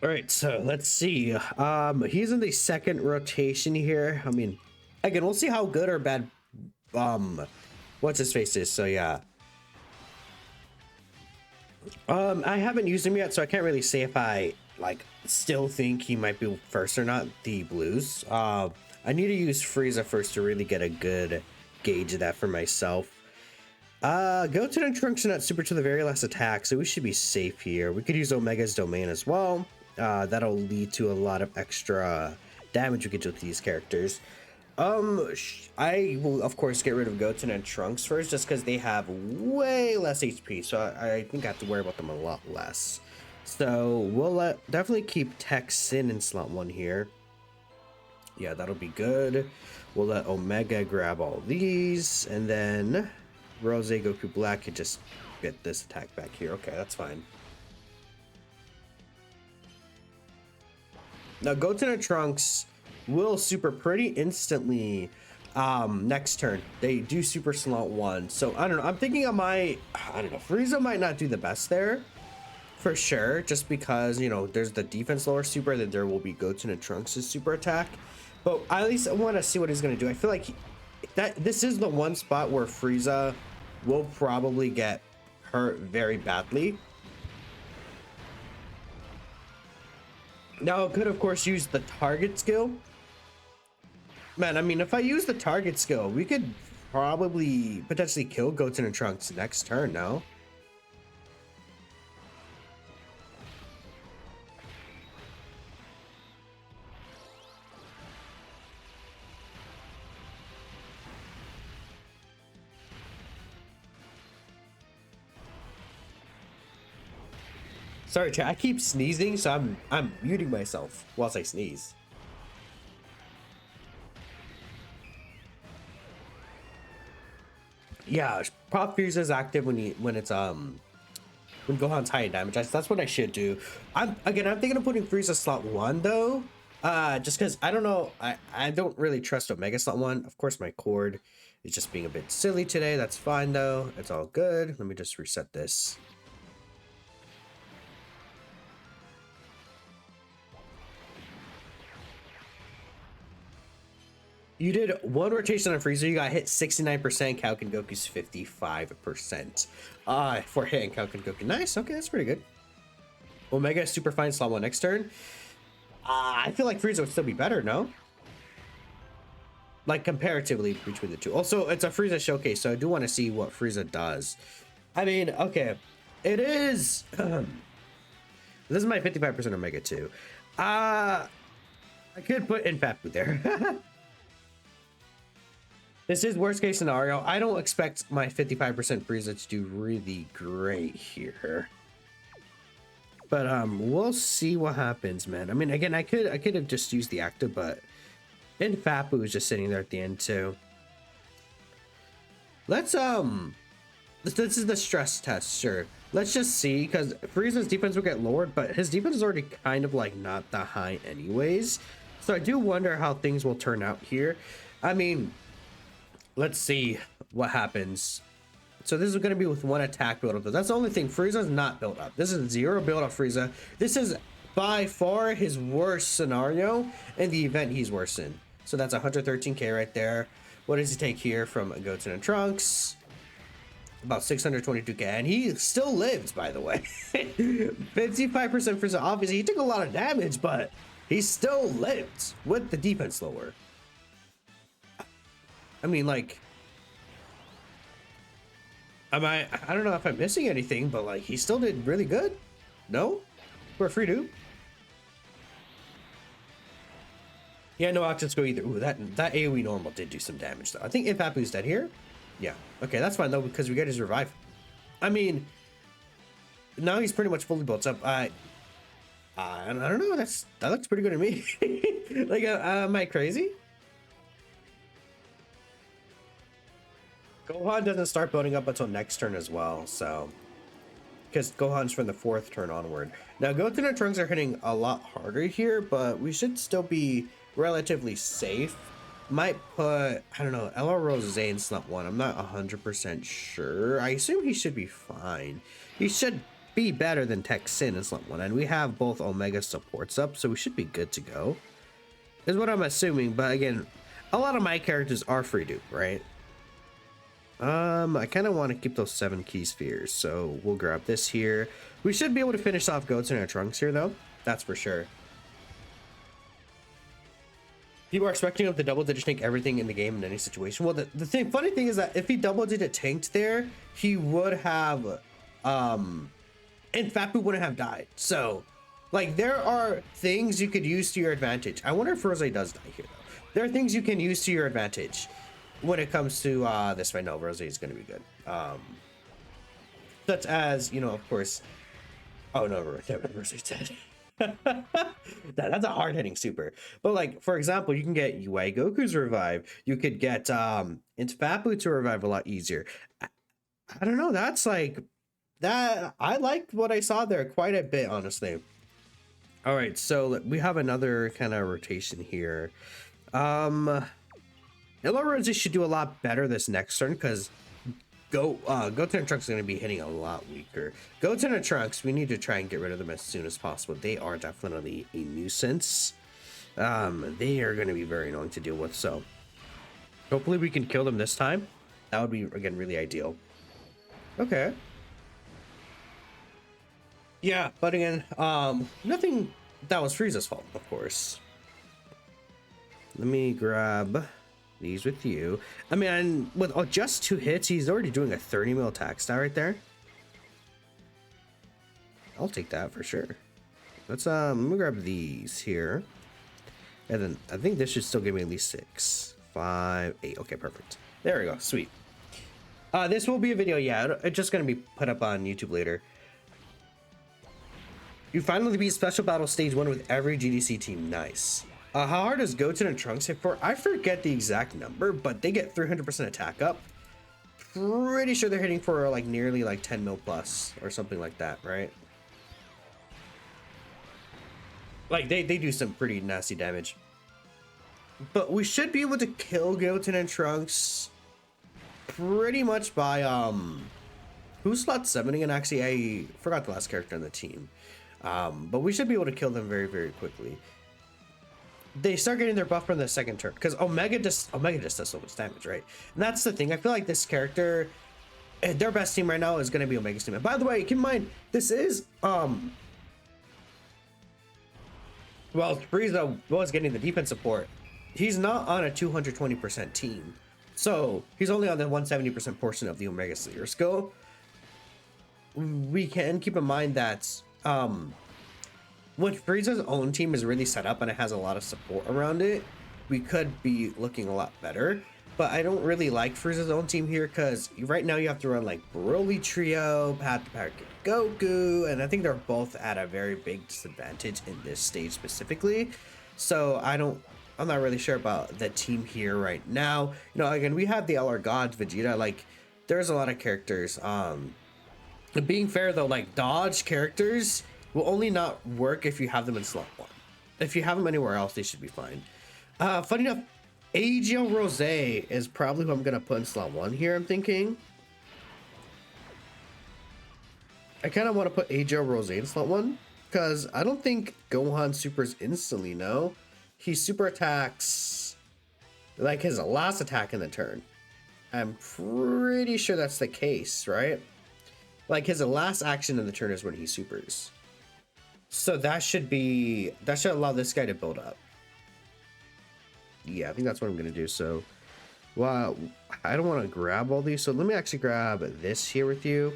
All right, so let's see. He's in the second rotation here. I mean, again, we'll see how good or bad what's his face is. So yeah. I haven't used him yet, so I can't really say if I like still think he might be first or not, the blues. I need to use Frieza first to really get a good gauge of that for myself. Goten and Trunks are not super to the very last attack, so we should be safe here. We could use Omega's domain as well. That'll lead to a lot of extra damage we could do with these characters. I will of course get rid of Goten and Trunks first, just because they have way less HP, so I think I have to worry about them a lot less. So we'll definitely keep Tex in slot 1 here. Yeah, that'll be good. We'll let Omega grab all these, and then Rose, Goku Black could just get this attack back here. Okay, that's fine. Now Goten and Trunks will super pretty instantly next turn. They do super slot 1, so I don't know. I'm thinking I don't know, Frieza might not do the best there for sure, just because, you know, there's the defense lower super, then there will be Goten and Trunks' super attack, but at least I want to see what he's going to do. I feel like this is the one spot where Frieza will probably get hurt very badly. Now I could of course use the target skill. Man, I mean, if I use the target skill, we could probably potentially kill Goten and Trunks next turn, no? Sorry, chat, I keep sneezing, so I'm muting myself whilst I sneeze. Yeah, Prop Frieza is active when it's when Gohan's high in damage. That's what I should do. I'm thinking of putting Frieza slot 1 though. Just because I don't know, I don't really trust Omega slot 1. Of course my cord is just being a bit silly today. That's fine though. It's all good. Let me just reset this. You did 1 rotation on Frieza, you got hit 69%, Kauk and Goku's 55%. For hitting Kauk and Goku. Nice, okay, that's pretty good. Omega super fine slot 1 next turn. I feel like Frieza would still be better, no? Like comparatively between the two. Also, it's a Frieza showcase, so I do want to see what Frieza does. I mean, okay, it is this is my 55% Omega too. I could put in Papu there. This is worst case scenario. I don't expect my 55% Frieza to do really great here. But we'll see what happens, man. I mean, again, I could have just used the active, but Infapu is just sitting there at the end too. Let's this is the stress test, sure. Let's just see, because Frieza's defense will get lowered, but his defense is already kind of like not that high anyways. So I do wonder how things will turn out here. I mean, let's see what happens. So this is going to be with 1 attack build up. That's the only thing. Frieza's not built up. This is 0 build up Frieza. This is by far his worst scenario in the event he's worse in. So that's 113k right there. What does he take here from Goten and Trunks? About 622k, and he still lives, by the way. 55% Frieza. Obviously, he took a lot of damage, but he still lived with the defense lower. I mean, like, I don't know if I'm missing anything, but like, he still did really good. No, for a free dude. Yeah, no options go either. Ooh, that AoE normal did do some damage though. I think Infapu's dead here. Yeah, okay, that's fine though, because we got his revive. I mean, now he's pretty much fully built up. I don't know. That looks pretty good to me. Like, am I crazy? Gohan doesn't start building up until next turn as well, so because Gohan's from the 4th turn onward. Now Goten and Trunks are hitting a lot harder here, but we should still be relatively safe. Might put, I don't know, LR Rose in slot 1. I'm not 100% sure. I assume he should be fine. He should be better than Tech Sin in slot 1, and we have both Omega supports up, so we should be good to go, is what I'm assuming. But again, a lot of my characters are free dupe, right? I kind of want to keep those 7 key spheres, so we'll grab this here. We should be able to finish off Goats in our Trunks here, though. That's for sure. People are expecting him to double-digit tank everything in the game in any situation. Well, the funny thing is that if he double-digit tanked there, he would have, and Fapu wouldn't have died. So, like, there are things you could use to your advantage. I wonder if Rose does die here, though. There are things you can use to your advantage when it comes to this right now. Rose is going to be good. Such as, you know, of course. Oh no, Rose is dead. That's a hard-hitting super. But like, for example, you can get UI Goku's revive. You could get into Fapu to revive a lot easier. I don't know. That's like that. I liked what I saw there quite a bit, honestly. All right, so we have another kind of rotation here. Rose should do a lot better this next turn because Goten and Trunks is going to be hitting a lot weaker. Goten and Trunks, we need to try and get rid of them as soon as possible. They are definitely a nuisance. They are going to be very annoying to deal with, so hopefully we can kill them this time. That would be, again, really ideal. Okay. Yeah, but again, nothing that was Frieza's fault, of course. Let me grab these with you. I mean, with just 2 hits, he's already doing a 30 mil attack stat right there. I'll take that for sure. Let's let me grab these here, and then I think this should still give me at least 6, 5, 8. Okay, perfect. There we go. Sweet. This will be a video. Yeah, it's just gonna be put up on YouTube later. You finally beat Special Battle Stage 1 with every GDC team. Nice. How hard does Goten and Trunks hit for? I forget the exact number, but they get 300% attack up. Pretty sure they're hitting for like nearly like 10 mil plus or something like that, right? Like they do some pretty nasty damage. But we should be able to kill Goten and Trunks pretty much by who's slot 7 again? Actually, I forgot the last character on the team. But we should be able to kill them very, very quickly. They start getting their buff from the second turn because Omega just does so much damage, right? And that's the thing. I feel like this character, their best team right now is going to be Omega's team. And by the way, keep in mind, this is well, Frieza was getting the defense support. He's not on a 220% team, so he's only on the 170% portion of the Omega Slayer skill. We can keep in mind that when Frieza's own team is really set up and it has a lot of support around it, we could be looking a lot better. But I don't really like Frieza's own team here because right now you have to run like Broly Trio, Path to Power Kid Goku, and I think they're both at a very big disadvantage in this stage specifically. So I'm not really sure about the team here right now. You know, again, we have the LR Gods, Vegeta, like there's a lot of characters. Being fair though, like dodge characters will only not work if you have them in slot 1. If you have them anywhere else, they should be fine. Funny enough, AGL Rose is probably who I'm gonna put in slot 1 here, I'm thinking. I kind of want to put AGL Rose in slot 1 because I don't think Gohan supers instantly, no. He super attacks like his last attack in the turn. I'm pretty sure that's the case, right? Like his last action in the turn is when he supers. So that should allow this guy to build up. Yeah, I think that's what I'm gonna do. So, well, I don't want to grab all these. So let me actually grab this here with you.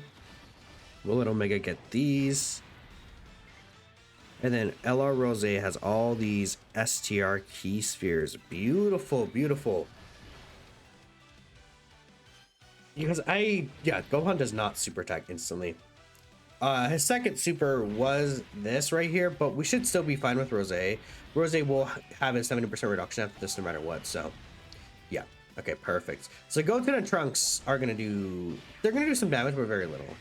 We'll let Omega get these. And then LR Rose has all these STR key spheres. Beautiful, beautiful. Because Gohan does not super attack instantly. His second super was this right here, but we should still be fine with Rose. Rose will have a 70% reduction after this no matter what, so yeah. Okay, perfect. So Goten and Trunks are gonna do some damage, but very little.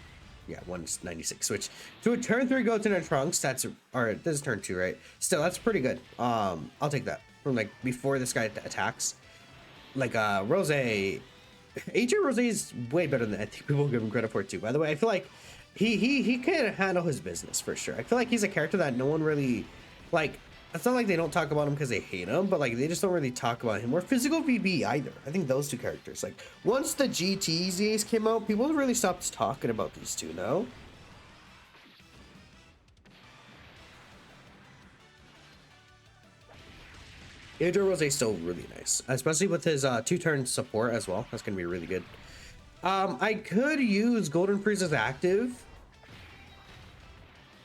Yeah, 196, which to a turn 3 Goten and Trunks, this is turn 2, right? Still, that's pretty good. I'll take that from like before this guy attacks. Like Rose, AJ Rose is way better than I think people give him credit for too. By the way, I feel like he can handle his business for sure. I feel like he's a character that no one really like. It's not like they don't talk about him because they hate him, but like they just don't really talk about him or physical VB either. I think those two characters, like once the GTZs came out, people really stopped talking about these two. No. Adrian Rose is still really nice, especially with his 2-turn support as well. That's gonna be really good. I could use Golden Frieza's active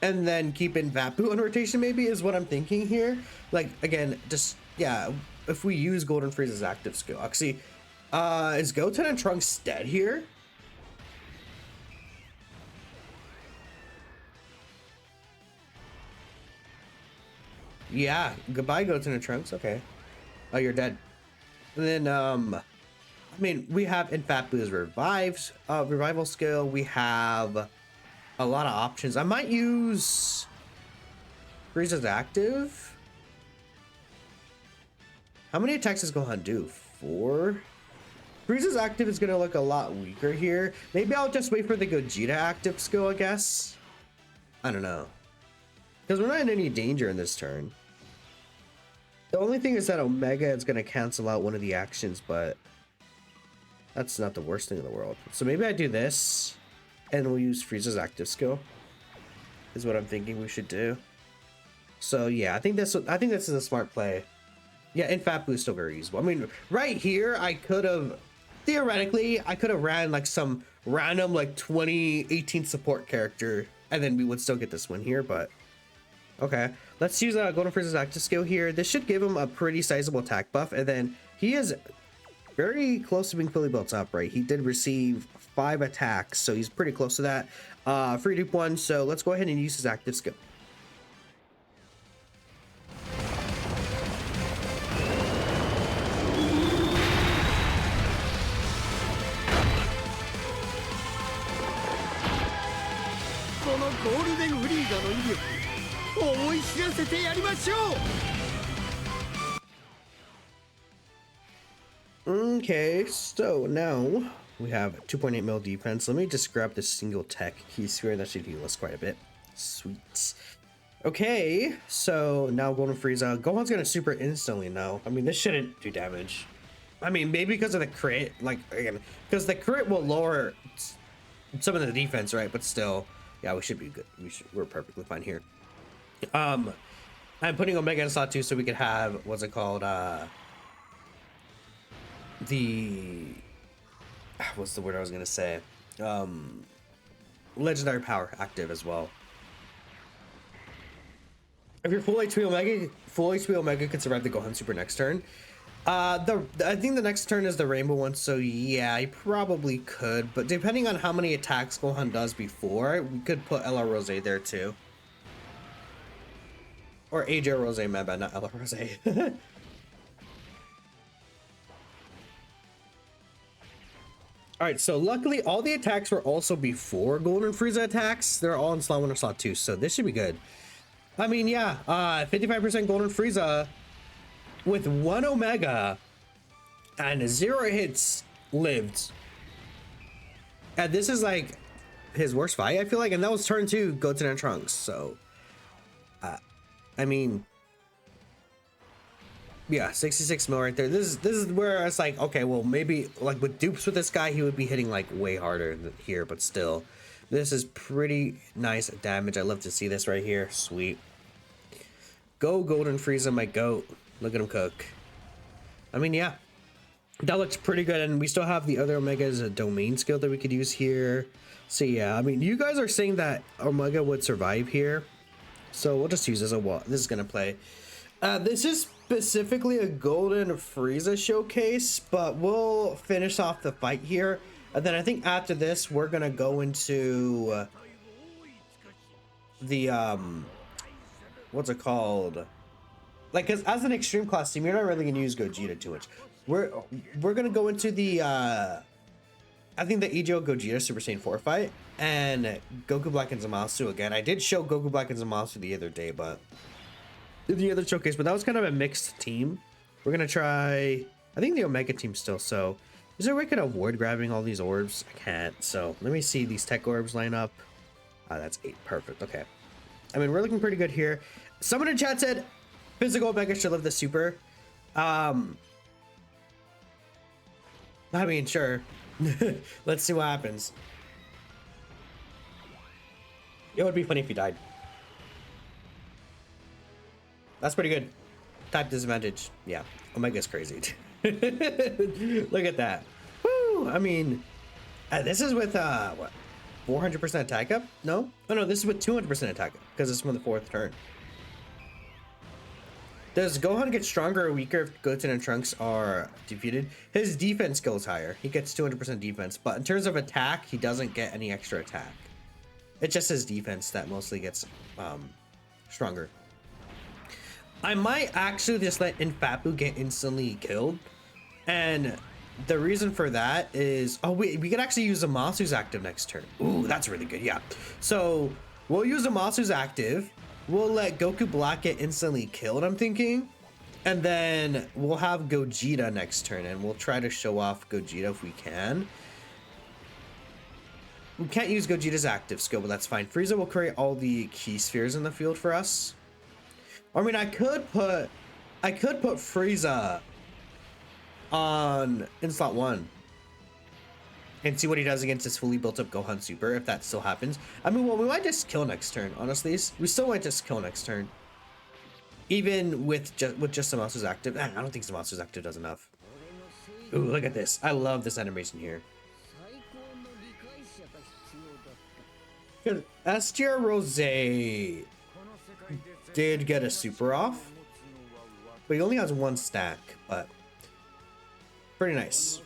and then keep in Vapu on rotation, maybe, is what I'm thinking here. Like, again, just, yeah, if we use Golden Frieza's active skill. Actually, is Goten and Trunks dead here? Yeah, goodbye, Goten and Trunks. Okay. Oh, you're dead. And then, I mean, we have in Vapu's revival skill. We have a lot of options. I might use Frieza's active. How many attacks does Gohan do? 4? Frieza's active is gonna look a lot weaker here. Maybe I'll just wait for the Gogeta active skill, I guess. I don't know. Because we're not in any danger in this turn. The only thing is that Omega is gonna cancel out one of the actions, but that's not the worst thing in the world. So maybe I do this. And we'll use Frieza's active skill. Is what I'm thinking we should do. So yeah, I think this is a smart play. Yeah, and Fat Boo's still very usable. I mean, right here, I could have theoretically ran like some random like 2018 support character, and then we would still get this win here. But okay, let's use Golden Frieza's active skill here. This should give him a pretty sizable attack buff, and then he is very close to being fully built up, right? He did receive 5 attacks, so he's pretty close to that. Free dupe 1, so let's go ahead and use his active skill. Golden Friezaの威力思い知らせてやりましょう。Okay, so now we have 2.8 mil defense. Let me just grab this single tech key sphere. That should heal us quite a bit. Sweet. Okay, so now Golden Frieza. Gohan's gonna super instantly now. I mean, this shouldn't do damage. I mean, maybe because of the crit, like, again, because the crit will lower some of the defense, right? But still, yeah, we should be good. We're perfectly fine here. I'm putting Omega in slot 2 so we could have, what's it called, what's the word I was gonna say? Legendary power active as well. If you're full HP Omega can survive the Gohan Super next turn. I think the next turn is the rainbow one, so yeah, I probably could, but depending on how many attacks Gohan does before, we could put Ella Rose there too. Or AJ Rose, my bad, not Ella Rose. Alright, so luckily all the attacks were also before Golden Frieza attacks. They're all in slot 1 or slot 2, so this should be good. I mean, yeah, 55% Golden Frieza with 1 Omega and 0 hits lived. And this is like his worst fight, I feel like, and that was turn 2 Goten and Trunks, so I mean, yeah, 66 mil right there. This is where it's like, okay, well, maybe like with dupes with this guy, he would be hitting like way harder than here, but still, this is pretty nice damage. I love to see this right here. Sweet. Go Golden Frieza, my goat. Look at him cook. I mean, yeah, that looks pretty good, and we still have the other Omega's domain skill that we could use here. So yeah, I mean, you guys are saying that Omega would survive here, so we'll just use this as a what this is gonna play. This is specifically a Golden Frieza showcase, but we'll finish off the fight here, and then I think after this we're gonna go into the what's it called? Like, cause as an extreme class team, you're not really gonna use Gogeta too much. We're gonna go into the I think the EGO Gogeta Super Saiyan 4 fight and Goku Black and Zamasu again. I did show Goku Black and Zamasu the other day, but the other showcase, but that was kind of a mixed team. We're gonna try, I think, the Omega team still. So is there a way I can avoid grabbing all these orbs? I can't. So let me see these tech orbs line up. That's 8. Perfect. Okay. I mean, we're looking pretty good here. Someone in chat said physical Omega should live the super. I mean, sure. Let's see what happens. It would be funny if he died. That's pretty good. Type disadvantage. Yeah. Omega's crazy. Look at that. Woo! I mean, this is with, what? 400% attack up? No? Oh no, this is with 200% attack up because it's from the 4th turn. Does Gohan get stronger or weaker if Goten and Trunks are defeated? His defense goes higher. He gets 200% defense, but in terms of attack, he doesn't get any extra attack. It's just his defense that mostly gets stronger. I might actually just let Infapu get instantly killed. And the reason for that is, oh wait, we could actually use Zamasu's active next turn. Ooh, that's really good, yeah. So we'll use Zamasu's active. We'll let Goku Black get instantly killed, I'm thinking. And then we'll have Gogeta next turn, and we'll try to show off Gogeta if we can. We can't use Gogeta's active skill, but that's fine. Frieza will create all the key spheres in the field for us. I mean, I could put Frieza in slot 1 and see what he does against his fully built up Gohan Super, if that still happens. I mean, well, we might just kill next turn, honestly. We still might just kill next turn. Even with just Zamasu's active. I don't think Zamasu's active does enough. Ooh, look at this. I love this animation here. STR Rose did get a super off, but he only has 1 stack, but pretty nice.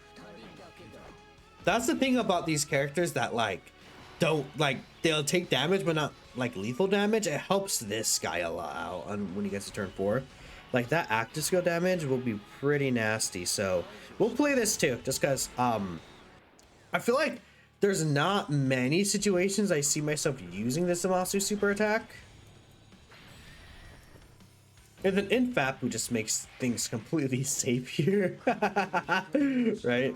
That's the thing about these characters that they'll take damage but not like lethal damage. It helps this guy a lot out when he gets to turn 4. Like that active skill damage will be pretty nasty, so we'll play this too just because I feel like there's not many situations I see myself using the Zamasu super attack. And then Infapu just makes things completely safe here. Right?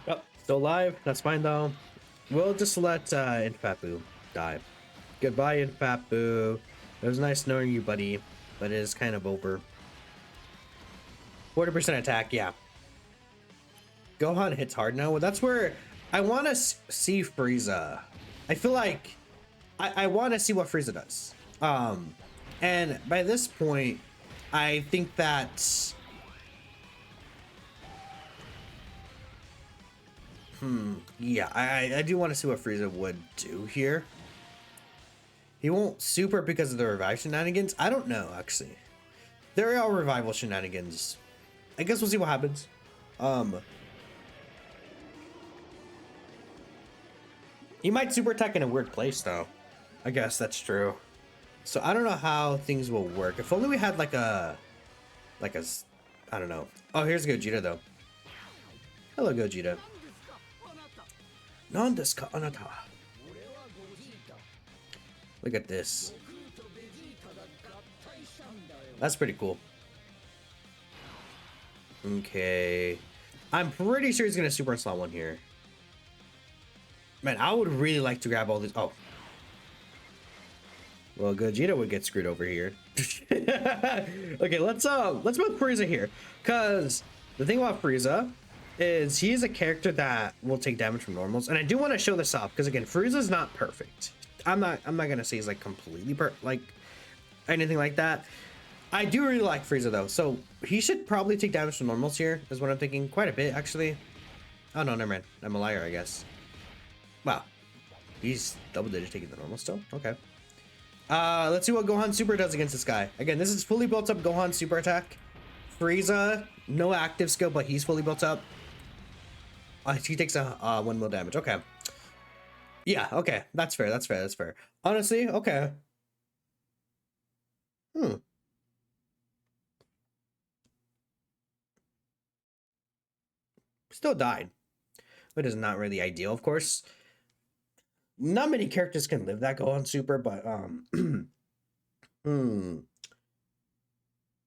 Oh, still alive. That's fine though. We'll just let Infapu die. Goodbye, Infapu. It was nice knowing you, buddy, but it is kind of over. 40% attack, yeah. Gohan hits hard now. Well, that's where I want to see Frieza. I feel like I want to see what Frieza does. And by this point, I think that yeah, I do want to see what Frieza would do here. He won't super because of the revive shenanigans. I don't know, actually. There are revival shenanigans. I guess we'll see what happens. He might super attack in a weird place though. I guess that's true. So I don't know how things will work. If only we had like a I don't know. Oh, here's Gogeta though. Hello, Gogeta. Nan desu ka, anata? Look at this. That's pretty cool. Okay. I'm pretty sure he's gonna super in slot 1 here. Man, I would really like to grab all these. Oh. Well, Gogeta would get screwed over here. Okay, let's put Frieza here. Cause the thing about Frieza is he is a character that will take damage from normals. And I do want to show this off, because again, Frieza's not perfect. I'm not gonna say he's like completely like anything like that. I do really like Frieza though, so he should probably take damage from normals here, is what I'm thinking. Quite a bit, actually. Oh no, never mind. I'm a liar, I guess. Wow. He's double digit taking the normal still. Okay. Let's see what Gohan Super does against this guy. Again, this is fully built up Gohan Super attack. Frieza, no active skill, but he's fully built up. He takes a 1 mil damage. Okay. Yeah, okay. That's fair. That's fair. That's fair. Honestly, okay. Still died. But is not really ideal, of course. Not many characters can live that Gohan Super, but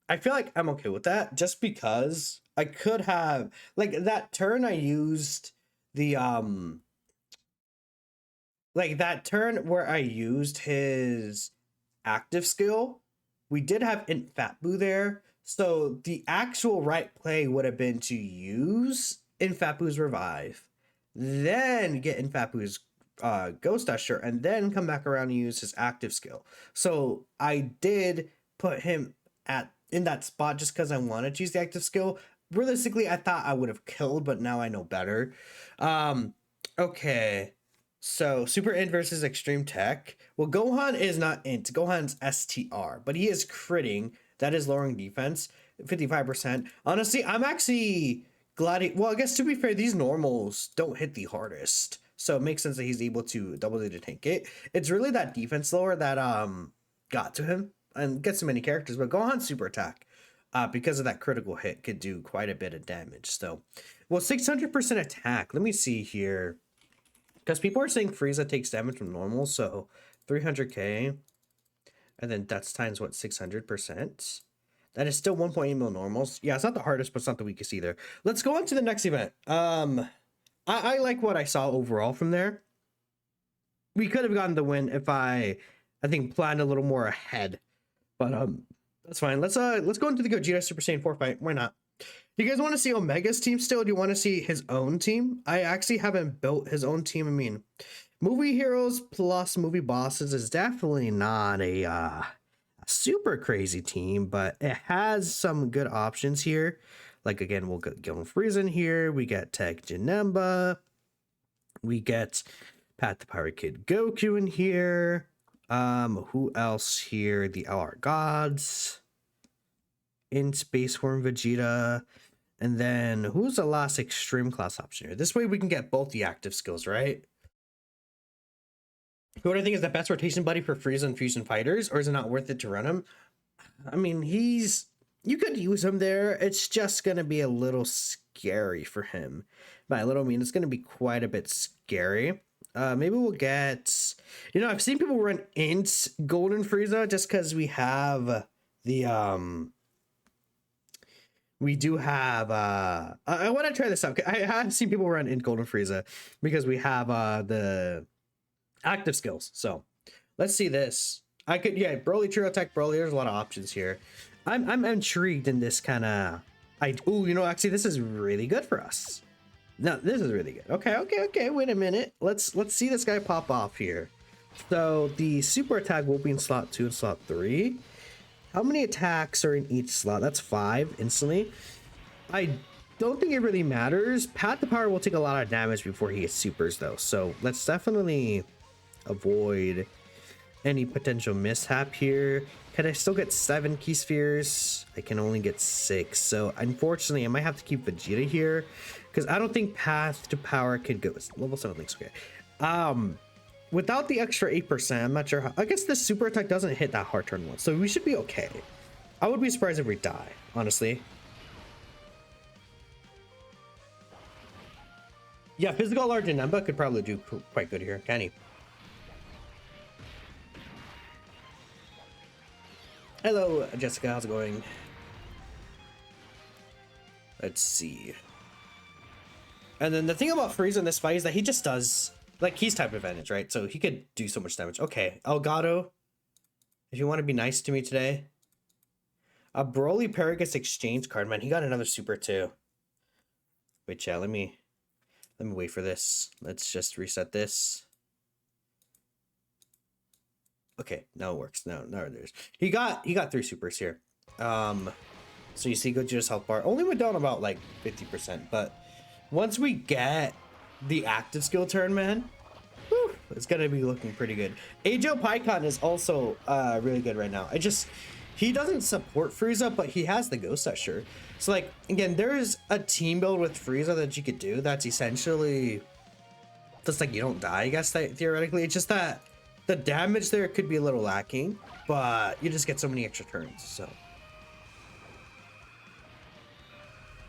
I feel like I'm okay with that just because I could have like that turn I used the like that turn where I used his active skill, we did have Int Fatbu there. So the actual right play would have been to use Infatbu's revive, then get Infatbu's Ghost Usher, and then come back around and use his active skill. So I did put him at in that spot just because I wanted to use the active skill. Realistically, I thought I would have killed, but now I know better. Okay. So Super Int versus Extreme Tech. Well, Gohan is not Int. Gohan's STR, but he is critting. That is lowering defense 55%. Honestly, I'm actually glad well, I guess to be fair, these normals don't hit the hardest. So it makes sense that he's able to double to tank it. It's really that defense lower that got to him and gets to many characters, but Gohan's super attack. Because of that critical hit could do quite a bit of damage. So, well, 600% attack. Let me see here. Because people are saying Frieza takes damage from normal, so 300k, and then that's times what, 600%. That is still 1.8 mil normals. Yeah, it's not the hardest, but it's not the weakest either. Let's go on to the next event. I like what I saw overall from there. We could have gotten the win if I think planned a little more ahead, but that's fine. Let's go into the Gogeta Super Saiyan 4 fight. Why not? Do you guys want to see Omega's team still? Do you want to see his own team? I actually haven't built his own team. I mean, movie heroes plus movie bosses is definitely not a super crazy team, but it has some good options here. Like, again, we'll get Golden Frieza in here. We get Tech Janemba. We get Pat the Pirate Kid Goku in here. Who else here? The LR Gods. In Space Form Vegeta. And then who's the last extreme class option here? This way we can get both the active skills, right? Who do I think is the best rotation buddy for Frieza and Fusion Fighters, or is it not worth it to run him? I mean, you could use him there. It's just gonna be a little scary for him. By a little, I mean it's gonna be quite a bit scary. Maybe we'll get, I've seen people run Int Golden Frieza just because we have the we do have I want to try this out. I have seen people run in Golden Frieza because we have the active skills. So let's see this. I could, yeah, Broly, Trio Attack, Broly. There's a lot of options here. I'm intrigued in this kind of actually this is really good for us. No, this is really good. Okay, wait a minute. Let's see this guy pop off here. So the super attack will be in slot 2 and slot 3. How many attacks are in each slot? That's 5 instantly. I don't think it really matters. Pat the Power will take a lot of damage before he gets supers though. So let's definitely avoid any potential mishap here. Can I still get 7 key spheres? I can only get 6. So unfortunately, I might have to keep Vegeta here because I don't think Path to Power could go. Level 7 links, okay. Without the extra 8%, I'm not sure how. I guess the super attack doesn't hit that hard turn 1, so we should be okay. I would be surprised if we die, honestly. Yeah, physical large Janemba could probably do quite good here, can he? Hello, Jessica, how's it going? Let's see. And then the thing about Frieza in this fight is that he just does, like, he's type advantage, right? So he could do so much damage. Okay, Elgato, if you want to be nice to me today. A Broly Paragus exchange card, man. He got another super too. Wait, chat, let me wait for this. Let's just reset this. Okay, now it works. Now there's he got 3 supers here. So you see Gogeta's health bar only went down about like 50%, but once we get the active skill turn, man, whew, it's gonna be looking pretty good. Ajo Pycon is also really good right now. He doesn't support Frieza, but he has the Ghost Usher. So like, again, there's a team build with Frieza that you could do that's essentially just like you don't die, I guess, theoretically. It's just that the damage there could be a little lacking, but you just get so many extra turns, so.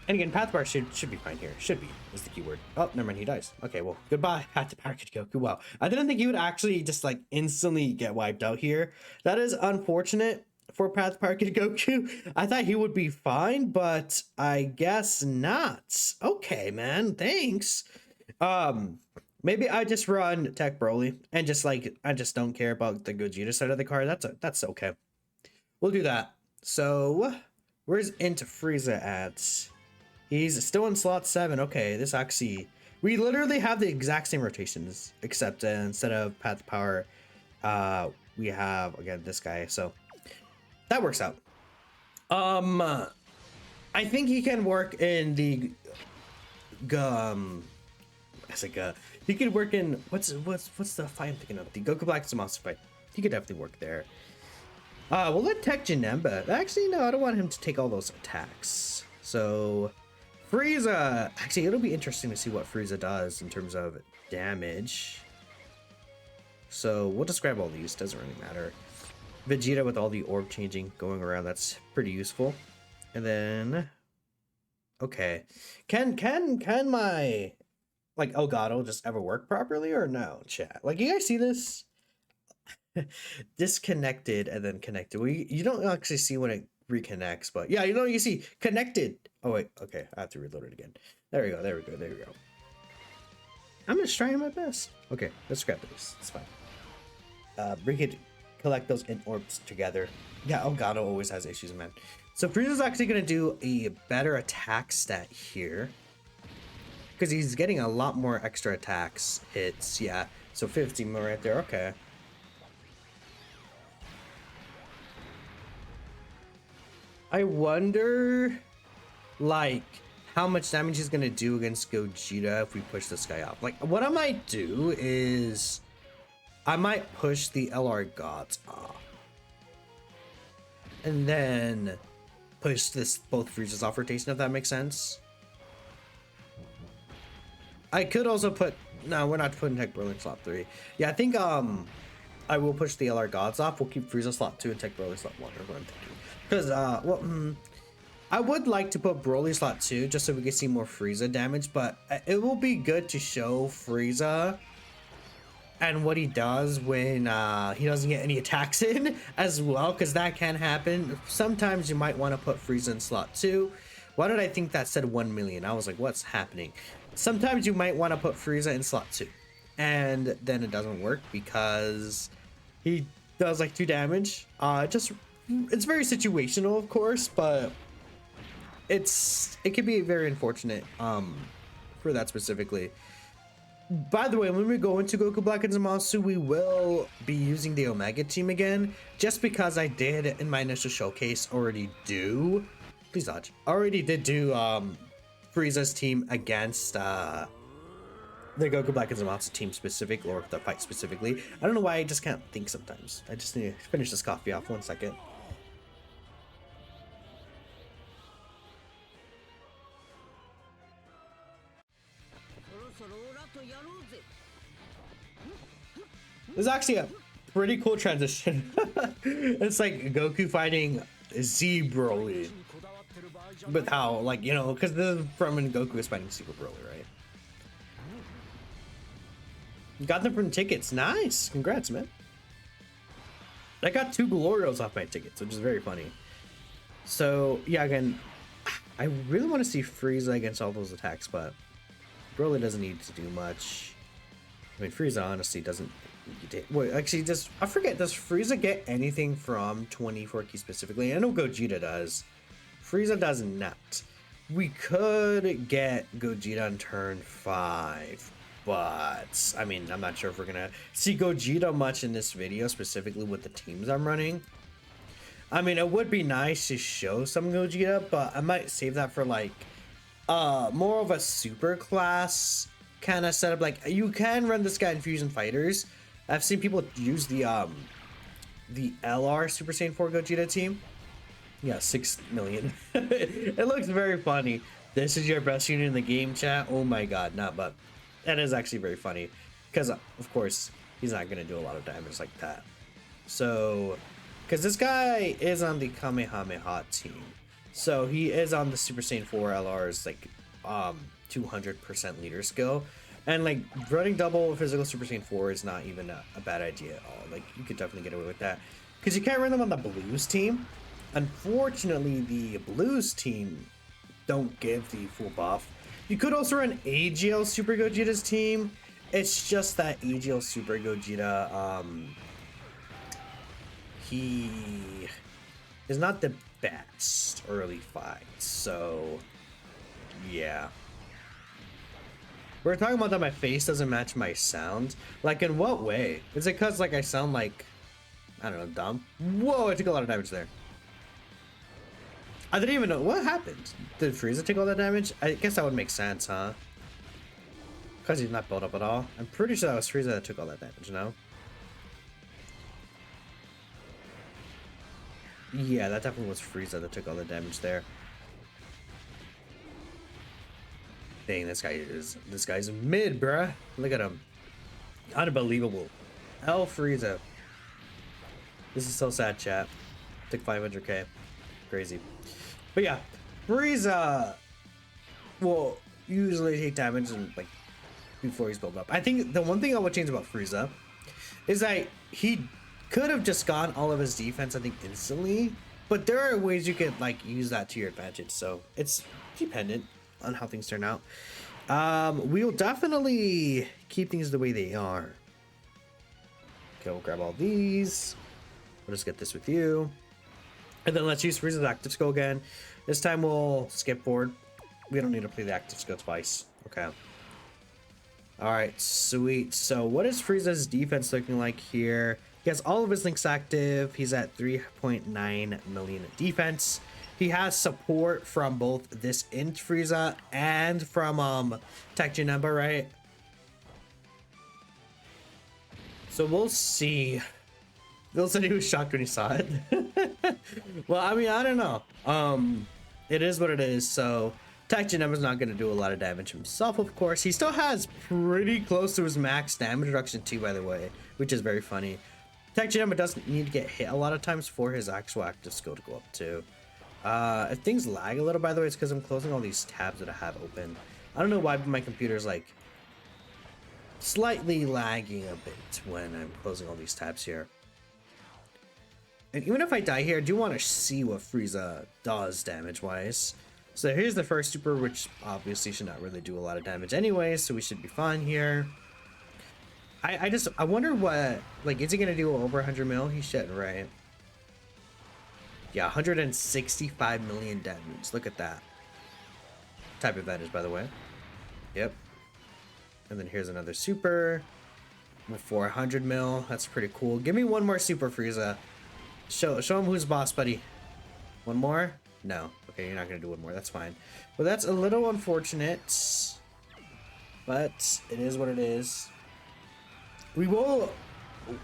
And again, Path Bar should be fine here. Should be, is the keyword. Oh, never mind, he dies. Okay, well, goodbye, Path to Power Kid Goku. Wow, I didn't think he would actually just like instantly get wiped out here. That is unfortunate for Path Park and Goku. I thought he would be fine, but I guess not. Okay, man, thanks. Maybe I just run Tech Broly and just like I just don't care about the Gogeta side of the card. That's okay. We'll do that. So where's Into Frieza at? He's still in slot 7. Okay, this actually we literally have the exact same rotations, except instead of Path Power, we have again this guy. So that works out. I think he can work in the he could work in what's the fight I'm thinking of? The Goku Black and Zamasu fight. He could definitely work there. We'll let Tech Janemba. Actually, no, I don't want him to take all those attacks. So Frieza. Actually, it'll be interesting to see what Frieza does in terms of damage. So we'll just grab all these. Doesn't really matter. Vegeta with all the orb changing going around. That's pretty useful. And then, okay, can my like Elgato just ever work properly or no, chat? Like, you guys see this? Disconnected and then connected. You don't actually see when it reconnects, but yeah, you see connected. Oh wait, okay, I have to reload it again. There we go. I'm just trying my best. Okay, let's grab this. It's fine. We could collect those in orbs together. Yeah, Elgato always has issues, man. So Frieza's actually gonna do a better attack stat here, because he's getting a lot more extra attacks hits. Yeah, so 50 more right there. Okay. I wonder, like, how much damage he's gonna do against Gogeta if we push this guy up. Like, what I might do is I might push the LR Gods off, and then push both Frieza's off rotation, if that makes sense. I could also put, no, we're not putting Tech Broly in slot 3. Yeah, I think I will push the LR Gods off. We'll keep Frieza slot 2 and Tech Broly slot 1, or what I'm thinking. Because I would like to put Broly slot 2 just so we can see more Frieza damage, but it will be good to show Frieza and what he does when he doesn't get any attacks in as well, because that can happen. Sometimes you might want to put Frieza in slot 2. Why did I think that said 1 million? I was like, what's happening? Sometimes you might want to put Frieza in slot 2, and then it doesn't work because he does like 2 damage. It's very situational, of course, but it can be very unfortunate for that specifically. By the way, when we go into Goku Black and Zamasu, we will be using the Omega team again, just because I did in my initial showcase already do, please dodge, already did do Frieza's team against the Goku Black and Zamasu team specific, or the fight specifically. I don't know why I just can't think sometimes. I just need to finish this coffee off 1 second. This is actually a pretty cool transition. It's like Goku fighting Z Broly, with how, like, you know, because this is from when Goku is fighting Super Broly, right? You got them from tickets. Nice, congrats, man. I got 2 Glorios off my tickets, which is very funny. So yeah, again, I really want to see Frieza against all those attacks, but Broly doesn't need to do much. I mean, Frieza honestly doesn't. Wait, actually, I forget, does Frieza get anything from 24 key specifically? I know Gogeta does. Frieza does not. We could get Gogeta on turn 5, but I mean, I'm not sure if we're gonna see Gogeta much in this video, specifically with the teams I'm running. I mean, it would be nice to show some Gogeta, but I might save that for like more of a super class kind of setup. Like, you can run this guy in Fusion Fighters. I've seen people use the LR Super Saiyan 4 Gogeta team. Yeah, 6 million. It looks very funny. This is your best unit in the game, chat. Oh my god, not but that is actually very funny, because of course he's not gonna do a lot of damage like that. So, because this guy is on the Kamehameha team, so he is on the Super Saiyan 4 LR's like 200% leader skill. And like running double physical Super Saiyan 4 is not even a bad idea at all. Like, you could definitely get away with that. because you can't run them on the Blues team. Unfortunately, the Blues team don't give the full buff. You could also run AGL Super Gogeta's team. It's just that AGL Super Gogeta, he is not the best early fights, so yeah. We're talking about that my face doesn't match my sound. Like, in what way? Is it because, like, I sound like, I don't know, dumb? Whoa, I took a lot of damage there. I didn't even know. What happened? Did Frieza take all that damage? I guess that would make sense, huh? Because he's not built up at all. I'm pretty sure that was Frieza that took all that damage, no? Yeah, that definitely was Frieza that took all the damage there. Dang, this guy's mid, bruh. Look at him. Unbelievable. Hell, Frieza. This is so sad, chat. Took 500k. Crazy. But yeah, Frieza will usually take damage and like before he's built up. I think the one thing I would change about Frieza is that he could have just gotten all of his defense, I think, instantly. But there are ways you could like use that to your advantage. So it's dependent on how things turn out. We will definitely keep things the way they are. Okay, we'll grab all these. We'll just get this with you. And then let's use Frieza's active skill again. This time we'll skip forward. We don't need to play the active skill twice. Okay. Alright, sweet. So what is Frieza's defense looking like here? He has all of his links active. He's at 3.9 million defense. He has support from both this Int Frieza and from Tech Janemba, right? So we'll see. Bill said he was shocked when he saw it. Well, I mean, I don't know. It is what it is. So Tech Janemba's not going to do a lot of damage himself, of course. He still has pretty close to his max damage reduction too, by the way, which is very funny. Tech Janemba doesn't need to get hit a lot of times for his actual active skill to go up too. If things lag a little, by the way, it's because I'm closing all these tabs that I have open. I don't know why, but my computer's like slightly lagging a bit when I'm closing all these tabs here. And even if I die here, I do want to see what Frieza does damage-wise. So here's the first super, which obviously should not really do a lot of damage anyway, so we should be fine here. I wonder what, like, is he going to do over 100 mil? He should, right? Yeah, 165 million damage. Look at that. Type advantage, by the way. Yep. And then here's another super with 400 mil. That's pretty cool. Give me one more super, Frieza. Show him who's boss, buddy. One more? No. Okay, you're not gonna do one more. That's fine. Well, that's a little unfortunate, but it is what it is. We will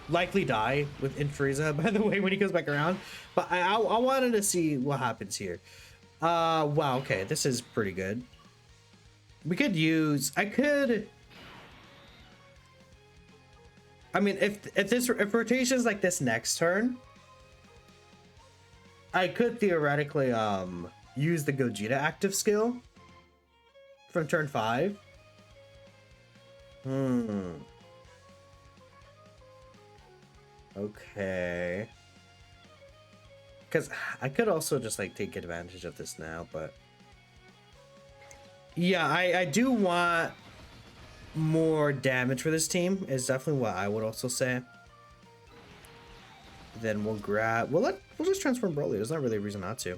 likely die with Frieza, by the way, when he comes back around. But I wanted to see what happens here. Wow. Okay, this is pretty good. We could use. I mean, if rotation's like this next turn, I could theoretically use the Gogeta active skill from turn 5. Okay. Because I could also just like take advantage of this now, but yeah, I do want more damage for this team is definitely what I would also say. Then we'll grab, we'll just transform Broly. There's not really a reason not to.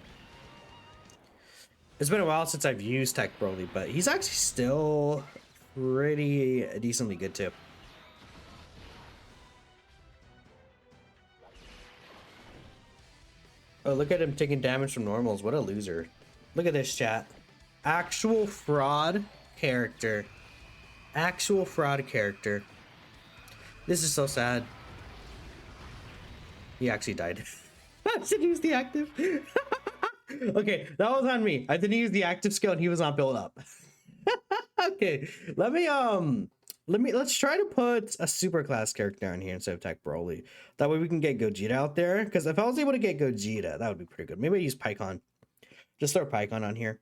It's been a while since I've used Tech Broly, but he's actually still pretty decently good too. Oh, look at him taking damage from normals. What a loser. Look at this, chat. Actual fraud character. Actual fraud character. This is so sad. He actually died. I should use the active. Okay, that was on me. I didn't use the active skill and he was not built up. Okay, let's try to put a super class character on here instead of Tech Broly. That way we can get Gogeta out there. Because if I was able to get Gogeta, that would be pretty good. Maybe I use Pikkon. Just throw Pikkon on here.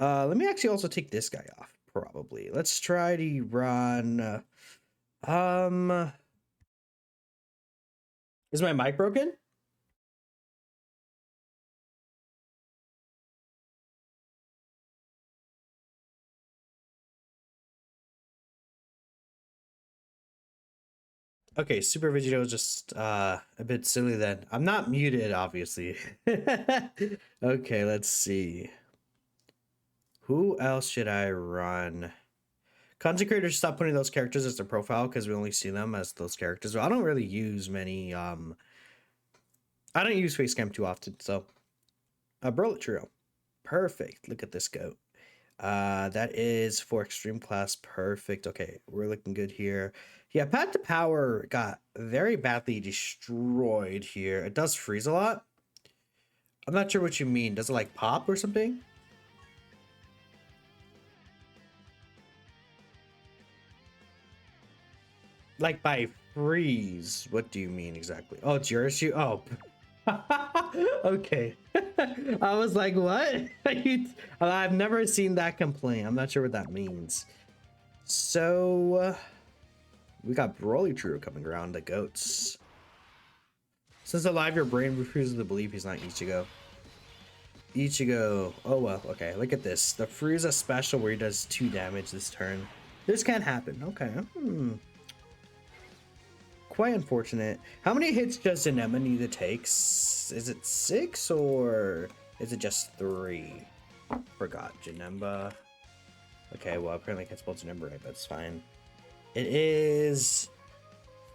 Let me actually also take this guy off, probably. Let's try to run Is my mic broken? Okay, Super Vegeta was just a bit silly then. I'm not muted, obviously. Okay, let's see. Who else should I run? Content creators stop putting those characters as their profile because we only see them as those characters. Well, I don't really use many I don't use Facecam too often, so Burlet Trio. Perfect. Look at this goat. That is for extreme class. Perfect. Okay, we're looking good here. Yeah, Path to Power got very badly destroyed here. It does freeze a lot. I'm not sure what you mean. Does it like pop or something? Like by freeze, what do you mean exactly? Oh, it's your issue? Oh. Okay. I was like, what? I've never seen that complaint. I'm not sure what that means. So, we got Broly True coming around the goats. Since alive, your brain refuses to believe he's not Ichigo. Ichigo. Oh, well, okay. Look at this. The Frieza special where he does 2 damage this turn. This can't happen. Okay. Quite unfortunate. How many hits does Janemba need to take? Is it 6 or is it just 3? Forgot. Janemba. Okay, well, apparently I can't spell Janemba right, but it's fine. It is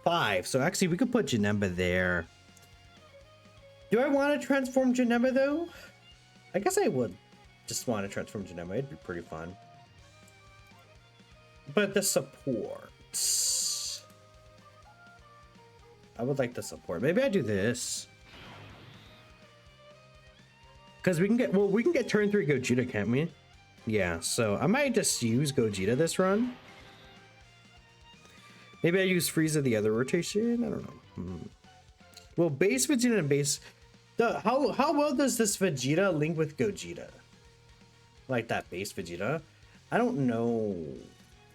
5. So actually, we could put Janemba there. Do I want to transform Janemba though? I guess I would just want to transform Janemba. It'd be pretty fun. But the support. I would like the support. Maybe I do this. Because we can get turn 3 Gogeta, can't we? Yeah, so I might just use Gogeta this run. Maybe I use Frieza the other rotation. I don't know. Well, base Vegeta and base... How well does this Vegeta link with Gogeta? Like that base Vegeta? I don't know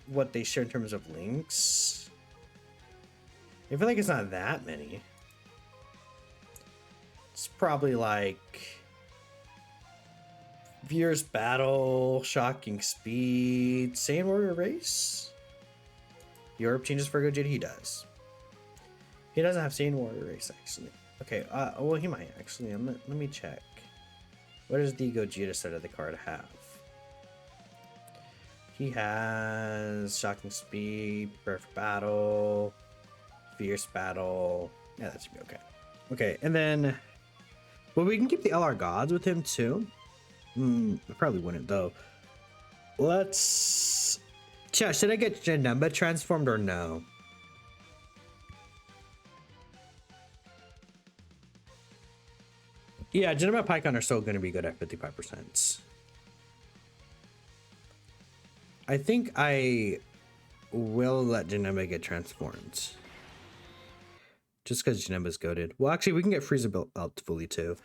what they share in terms of links. I feel like it's not that many. It's probably like Fierce Battle, Shocking Speed, Saiyan Warrior Race. Europe changes for Gogeta. He does. He doesn't have Saiyan Warrior Race actually. Okay. Well, he might actually. Let me check. What does the Gogeta set of the card have? He has Shocking Speed, Perfect Battle. Fierce Battle. Yeah, that should be okay. Okay, and then... Well, we can keep the LR Gods with him, too. I probably wouldn't, though. Let's... Chat, should I get Janemba transformed or no? Yeah, Janemba and Pikkon are still going to be good at 55%. I think I will let Janemba get transformed. Just because Janemba's goated. Well, actually, we can get Frieza built out fully too.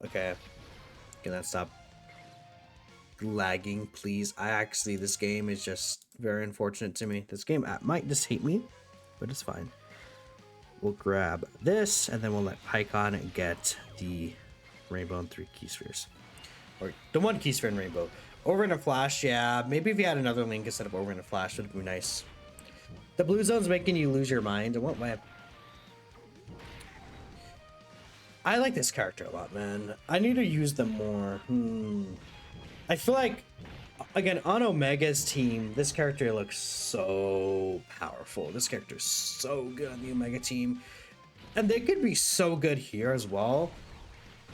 Okay. Can that stop lagging, please? This game is just very unfortunate to me. This game might just hate me, but it's fine. We'll grab this, and then we'll let Pikkon get the Rainbow and 3 Key Spheres. Or the 1 Key Sphere in Rainbow. Overrun and Flash, yeah. Maybe if you had another link instead of Overrun and Flash, would be nice. The blue zone's making you lose your mind. In what way? I like this character a lot, man. I need to use them more. I feel like, again, on Omega's team, this character looks so powerful. This character is so good on the Omega team. And they could be so good here as well.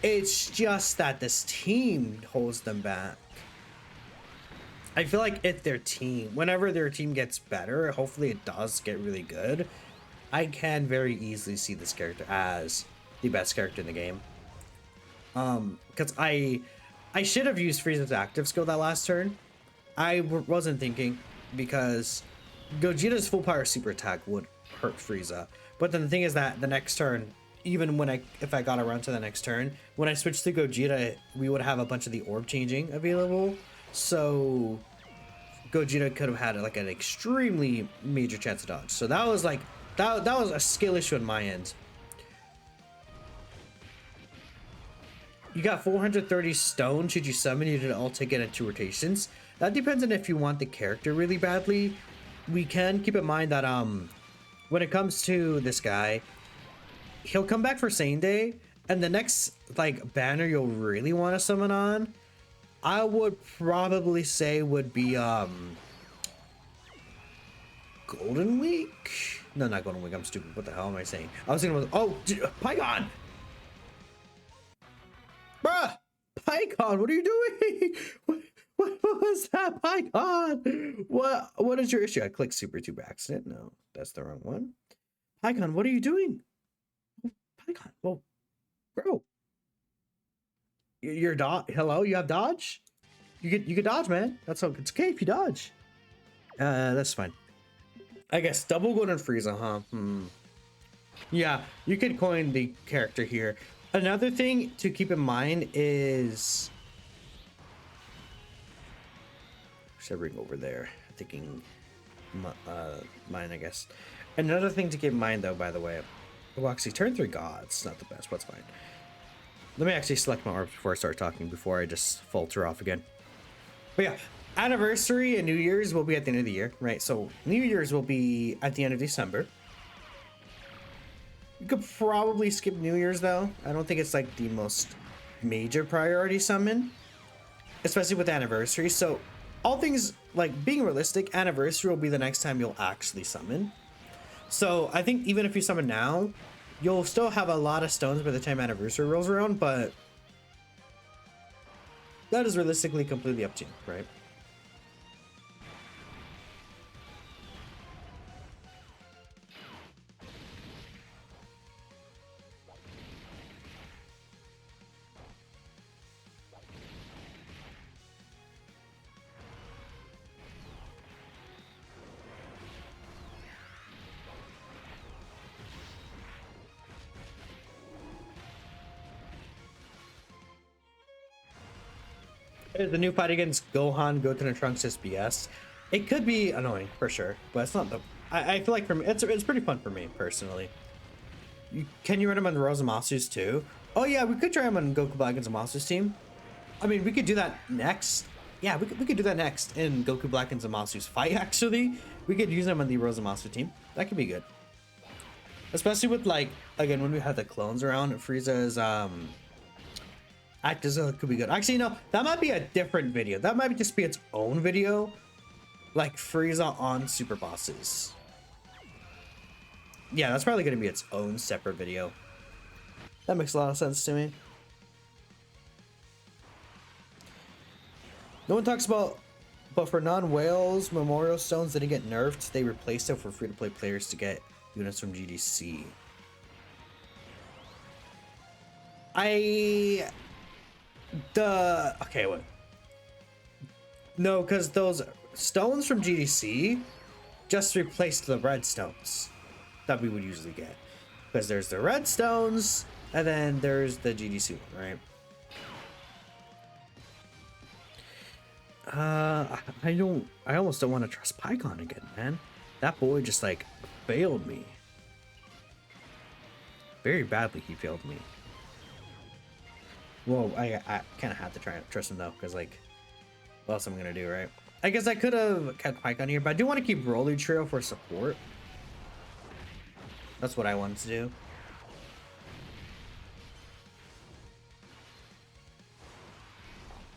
It's just that this team holds them back. I feel like if their team, whenever their team gets better, hopefully it does get really good, I can very easily see this character as the best character in the game. Because I should have used Frieza's active skill that last turn. I wasn't thinking, because Gogeta's full power super attack would hurt Frieza. But then the thing is that the next turn, even when if I got around to the next turn, when I switched to Gogeta, we would have a bunch of the orb changing available. So Gogeta could have had like an extremely major chance to dodge. So that was like that was a skill issue on my end. You got 430 stone. Should you summon, you did all take it in 2 rotations. That depends on if you want the character really badly. We can keep in mind that when it comes to this guy, he'll come back for Saiyan Day, and the next like banner you'll really want to summon on, I would probably say would be Golden Week. No, not Golden Week. I'm stupid. What the hell am I saying? I was thinking, Pygon. Bruh, Pygon, what are you doing? What was that, Pygon? What is your issue? I clicked Super Tube by accident. No, that's the wrong one. Pygon, what are you doing? Pygon, well, bro, you're dodge. Hello, you have dodge. You could dodge, man. It's okay if you dodge. That's fine. I guess double Golden Frieza, huh? Yeah, you could coin the character here. Another thing to keep in mind is, should I bring over there? Thinking mine, I guess. Another thing to keep in mind, though, by the way, well, actually, turn 3 gods, not the best, but it's fine. Let me actually select my orbs before I start talking, before I just falter off again. But yeah, anniversary and New Year's will be at the end of the year, right? So New Year's will be at the end of December. You could probably skip New Year's, though. I don't think it's like the most major priority summon, especially with anniversary. So all things like being realistic, anniversary will be the next time you'll actually summon. So I think even if you summon now, you'll still have a lot of stones by the time anniversary rolls around, but that is realistically completely up to you, right? The new fight against Gohan, Goten, and Trunks is BS. It could be annoying for sure, but it's not the. I feel like for me, it's pretty fun for me personally. Can you run him on the Zamasu's too? Oh yeah, we could try him on Goku Black and Zamasu's team. I mean, we could do that next. Yeah, we could do that next in Goku Black and Zamasu's fight. Actually, we could use him on the Zamasu team. That could be good, especially with like again when we have the clones around. Frieza's Actors could be good. Actually, no, that might be a different video. That might just be its own video, like Frieza on Super Bosses. Yeah, that's probably going to be its own separate video. That makes a lot of sense to me. No one talks about, but for non-whales, Memorial Stones didn't get nerfed. They replaced it for free-to-play players to get units from GDC. Okay, wait. No, because those stones from GDC just replaced the red stones that we would usually get. Because there's the red stones, and then there's the GDC one, right? I almost don't want to trust Pygon again, man. That boy just, like, failed me. Very badly he failed me. Well, I kind of have to try and trust him though, because like, what else am I gonna do, right? I guess I could have kept Pyke on here, but I do want to keep Rolly Trio for support. That's what I wanted to do.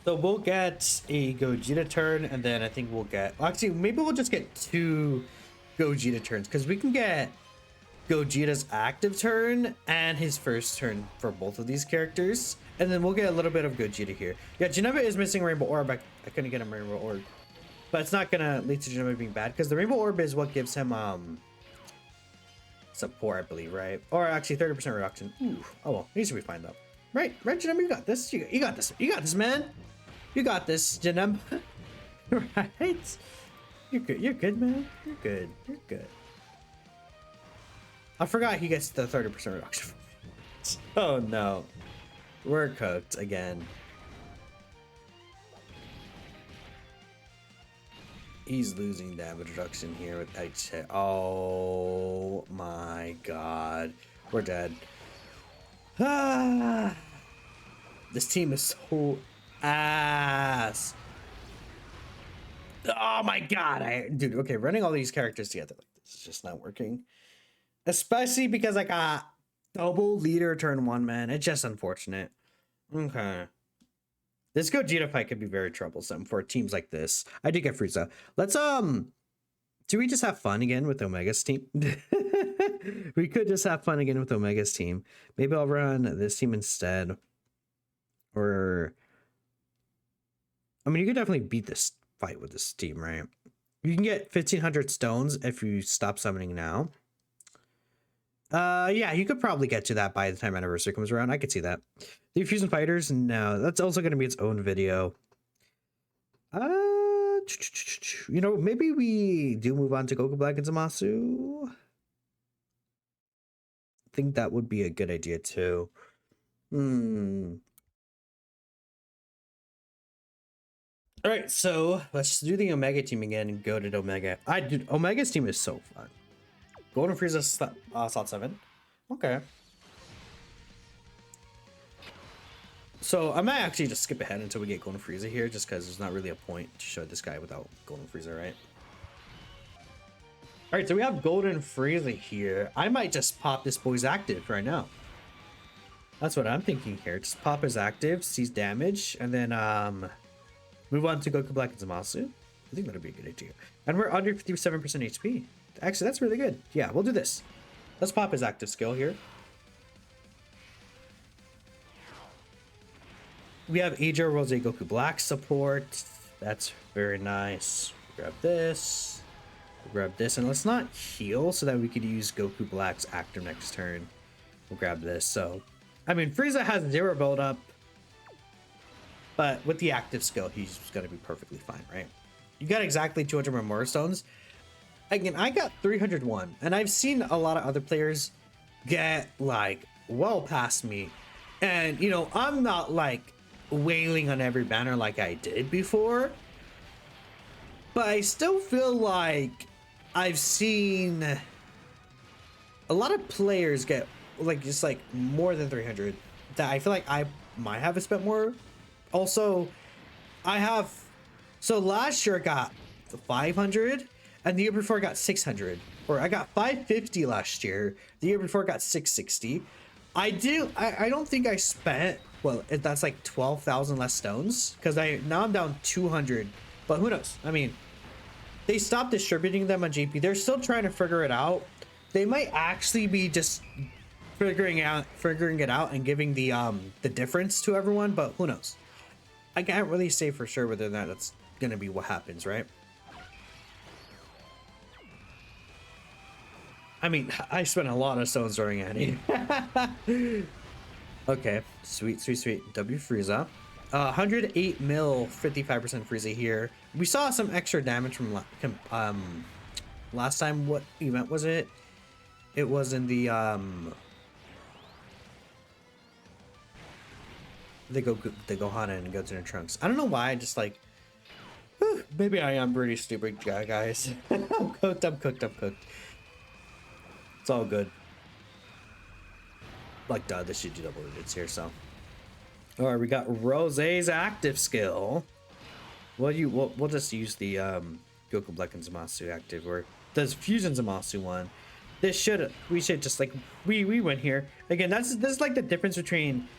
So we'll get a Gogeta turn, and then I think we'll get, actually, maybe we'll just get 2 Gogeta turns, because we can get Gogeta's active turn and his first turn for both of these characters. And then we'll get a little bit of Gogeta here. Yeah, Janemba is missing Rainbow Orb. I couldn't get him Rainbow Orb. But it's not gonna lead to Janemba being bad, because the Rainbow Orb is what gives him support, I believe, right? Or actually 30% reduction. Ooh. Oh well, he should be fine though. Right, Janemba, you got this. You got this. You got this, man. You got this, Janemba. Right? You're good. You're good, man. You're good. You're good. I forgot he gets the 30% reduction. Oh no. We're cooked again. He's losing damage reduction here with H. Oh my god. We're dead. Ah. This team is so ass. Oh my god, dude. Okay, running all these characters together like this is just not working. Especially because I got double leader turn 1, man. It's just unfortunate. Okay. This Gogeta fight could be very troublesome for teams like this. I do get Frieza. Let's do we just have fun again with Omega's team? We could just have fun again with Omega's team. Maybe I'll run this team instead. Or I mean, you could definitely beat this fight with this team, right? You can get 1500 stones if you stop summoning now. Yeah, you could probably get to that by the time anniversary comes around. I could see that. The Fusion Fighters, no, that's also going to be its own video. You know, maybe we do move on to Goku Black and Zamasu. I think that would be a good idea too. All right, so let's do the Omega team again and go to Omega. Dude, Omega's team is so fun. Golden Frieza slot 7. Okay. So I might actually just skip ahead until we get Golden Frieza here, just because there's not really a point to show this guy without Golden Frieza, right? All right, so we have Golden Frieza here. I might just pop this boy's active right now. That's what I'm thinking here. Just pop his active, seize damage, and then move on to Goku Black and Zamasu. I think that'd be a good idea. And we're under 57% HP. Actually, that's really good. Yeah, we'll do this. Let's pop his active skill here. We have Aegir Rose Goku Black support. That's very nice. Grab this. Grab this. And let's not heal so that we could use Goku Black's active next turn. We'll grab this. So, I mean, Frieza has 0 build up. But with the active skill, he's going to be perfectly fine, right? You got exactly 200 Memorial Stones. Again, I got 301. And I've seen a lot of other players get, like, well past me. And, you know, I'm not, like, wailing on every banner like I did before. But I still feel like I've seen a lot of players get, like, just, like, more than 300. That I feel like I might have spent more. Also, so last year I got 500 and the year before I got 600, or I got 550 last year. The year before I got 660. I don't think I spent, well, that's like 12,000 less stones because now I'm down 200, but who knows? I mean, they stopped distributing them on GP. They're still trying to figure it out. They might actually be just figuring it out and giving the difference to everyone, but who knows? I can't really say for sure whether or not that's gonna be what happens, right? I mean, I spent a lot of stones during Annie. Okay, sweet. W Frieza. 108 mil, 55% Frieza here. We saw some extra damage from last time. What event was it? It was in the Gohan and Goten and Trunks. I don't know why. I just like, maybe I am pretty stupid, guys. I'm cooked. It's all good. Like, duh, this should do double digits here. So, all right, we got Rose's active skill. We'll just use the Goku Black and Zamasu active, or the Fusion Zamasu one. We should just like we went here again. This is like the difference between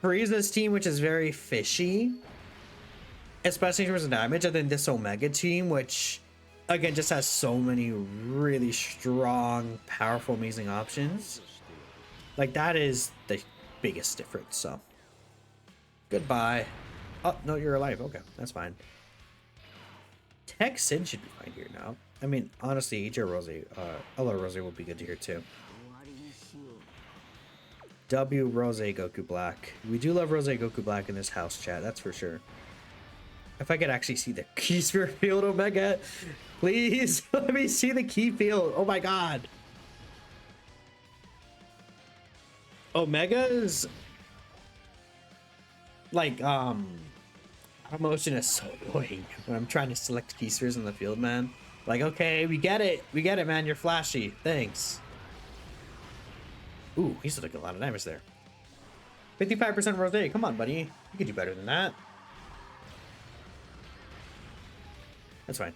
Frieza's team, which is very fishy, especially in terms of damage, and then this Omega team, which again just has so many really strong, powerful, amazing options. Like, that is the biggest difference. So goodbye. Oh no, you're alive. Okay, that's fine. Tech Sin should be fine here now. I mean, honestly, Aegir Rose, Ella Rose will be good to hear too. W Rose Goku Black. We do love Rose Goku Black in this house chat, that's for sure. If I could actually see the key sphere field, Omega, please let me see the key field. Oh my god. Omega's like motion is so annoying when I'm trying to select key spheres in the field, man. Like, okay, we get it, man. You're flashy. Thanks. Ooh, he still took a lot of damage there. 55% Rosé. Come on, buddy. You could do better than that. That's fine.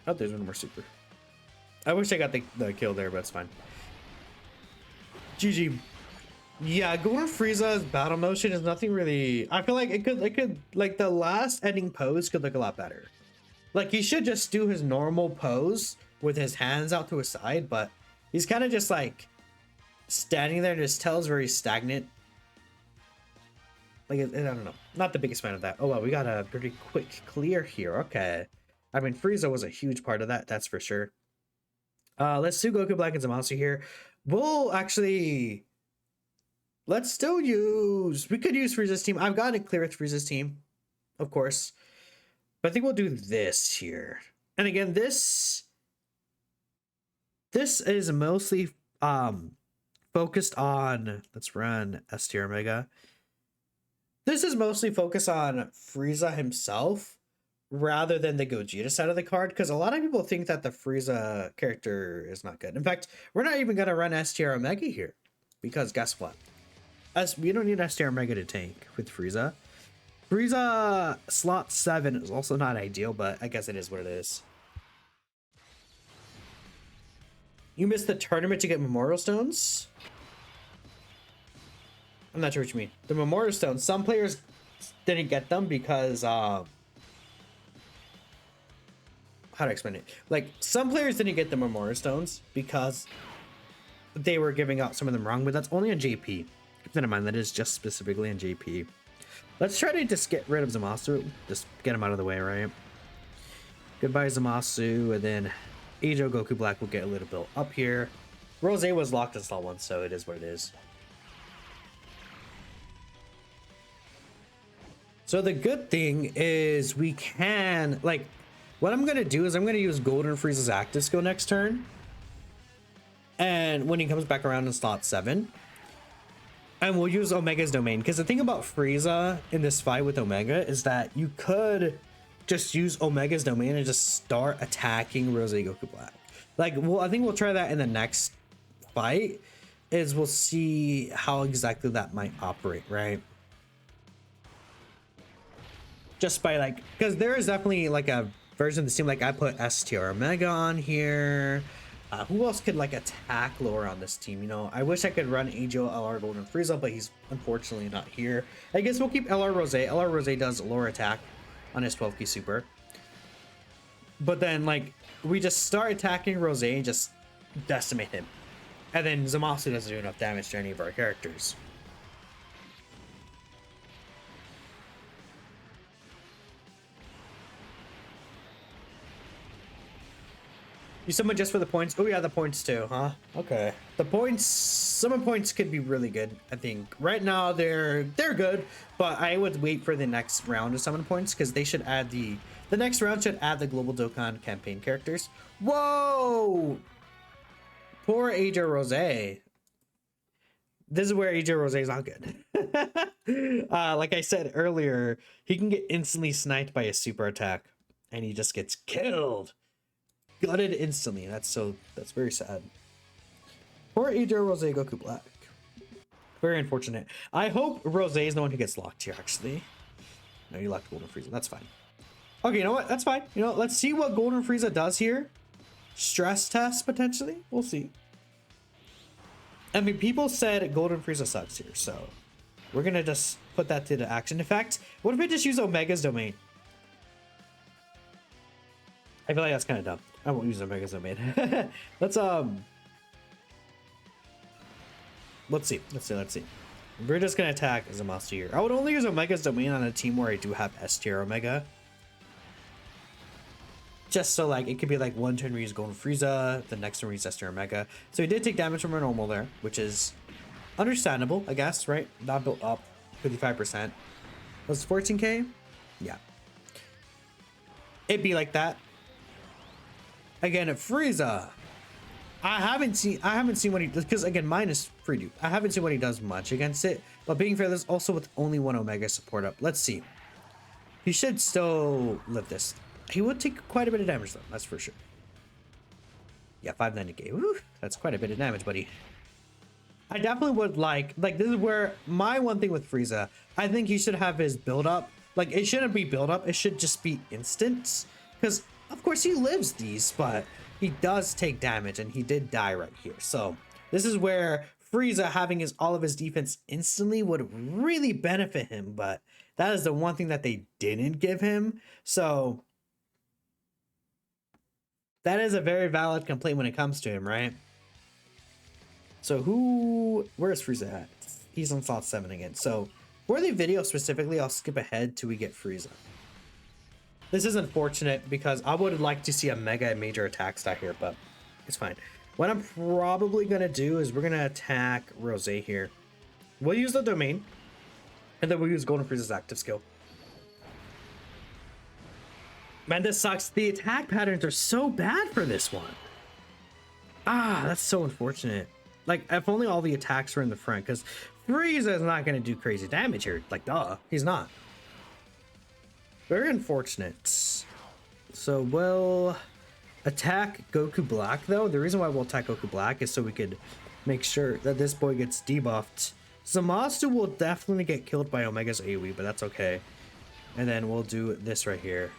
Oh, there's one more super. I wish I got the kill there, but it's fine. GG. Yeah, Golden Frieza's battle motion is nothing really. I feel like it could like the last ending pose could look a lot better. Like he should just do his normal pose with his hands out to his side, but he's kind of just like standing there and his tail's very stagnant. Like I don't know, not the biggest fan of that. Oh well, we got a pretty quick clear here. Okay, I mean Frieza was a huge part of that, that's for sure. Let's do Goku Black and Zamasu here. We'll actually. Let's still use. We could use Frieza's team. I've gotten it clear with Frieza's team, of course. But I think we'll do this here. And again, this is mostly focused on. Let's run S tier Omega. This is mostly focused on Frieza himself rather than the Gogeta side of the card, because a lot of people think that the Frieza character is not good. In fact, we're not even gonna run S tier Omega here, because guess what? We don't need S tier Omega to tank with Frieza. Frieza slot 7 is also not ideal, but I guess it is what it is. You missed the tournament to get Memorial Stones? I'm not sure what you mean. The Memorial Stones, some players didn't get them because how to explain it? Like, some players didn't get the Memorial Stones because they were giving out some of them wrong, but that's only on JP. Keep that in mind, that is just specifically on JP. Let's try to just get rid of Zamasu. Just get him out of the way, right? Goodbye, Zamasu, and then Ajo Goku Black will get a little bit up here. Rose was locked in slot 1, so it is what it is. So the good thing is we can, like, what I'm going to do is I'm going to use Golden Frieza's active skill next turn. And when he comes back around in slot 7. And we'll use Omega's domain. Because the thing about Frieza in this fight with Omega is that you could just use Omega's domain and just start attacking Rose Goku Black. Like, well, I think we'll try that in the next fight. Is we'll see how exactly that might operate, right? Just by like, because there is definitely like a version of the team. Like I put STR Omega on here. Who else could like attack lower on this team? You know, I wish I could run Ajo LR Golden Frieza, but he's unfortunately not here. I guess we'll keep LR Rose. LR Rose does lower attack on his 12 key super. But then like we just start attacking Rose and just decimate him. And then Zamasu doesn't do enough damage to any of our characters. You summon just for the points? Oh yeah, the points too, huh? Okay. The points, summon points could be really good, I think. Right now they're good, but I would wait for the next round of summon points because they should add the next round should add the Global Dokkan campaign characters. Whoa! Poor Ajo Rose. This is where Ajo Rose is not good. Like I said earlier, he can get instantly sniped by a super attack and he just gets killed. Gutted instantly. That's very sad. Poor Ajo Rose Goku Black. Very unfortunate. I hope Rose is the one who gets locked here, actually. No, you locked Golden Frieza. That's fine. Okay, you know what? That's fine. You know, let's see what Golden Frieza does here. Stress test, potentially. We'll see. I mean, people said Golden Frieza sucks here, so we're going to just put that to the action. In fact, what if we just use Omega's domain? I feel like that's kind of dumb. I won't use Omega's domain. Let's see. We're just gonna attack Zamasu here. I would only use Omega's domain on a team where I do have S tier Omega. Just so like it could be like one turn we use Golden Frieza, the next turn we use S tier Omega. So he did take damage from our normal there, which is understandable, I guess, right? Not built up 55%. Was it 14k? Yeah. It'd be like that. Again, at Frieza, I haven't seen what he does, because again, mine is free dude. I haven't seen what he does much against it, but being fair, there's also with only one Omega support up. Let's see. He should still live this. He would take quite a bit of damage though, that's for sure. Yeah, 590k. Woo, that's quite a bit of damage, buddy. I definitely would like this is where my one thing with Frieza, I think he should have his build up. Like it shouldn't be build up, it should just be instant. Because of course he lives these, but he does take damage and he did die right here. So this is where Frieza having his all of his defense instantly would really benefit him, but that is the one thing that they didn't give him. So that is a very valid complaint when it comes to him, right? So where's Frieza at? He's on slot 7 again. So for the video specifically, I'll skip ahead till we get Frieza. This is unfortunate because I would like to see a mega and major attack stat here, but it's fine. What I'm probably gonna do is we're gonna attack Rose here. We'll use the domain, and then we'll use Golden Frieza's active skill. Man, this sucks. The attack patterns are so bad for this one. Ah, that's so unfortunate. Like, if only all the attacks were in the front, because Frieza is not going to do crazy damage here. Like, duh, he's not. Very unfortunate. So we'll attack Goku Black, though. The reason why we'll attack Goku Black is so we could make sure that this boy gets debuffed. Zamasu will definitely get killed by Omega's AoE, but that's okay. And then we'll do this right here.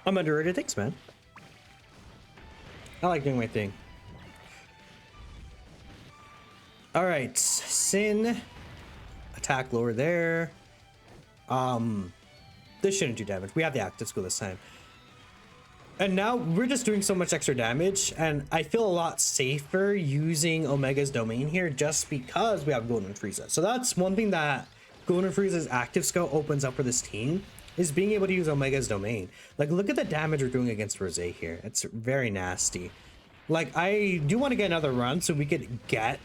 I'm underrated. Thanks, man. I like doing my thing. All right, Sin. Attack lower there. This shouldn't do damage. We have the active skill this time. And now we're just doing so much extra damage, and I feel a lot safer using Omega's domain here just because we have Golden Frieza. So that's one thing that Golden Frieza's active skill opens up for this team, is being able to use Omega's domain. Like, look at the damage we're doing against Rose here. It's very nasty. Like, I do want to get another run so we could get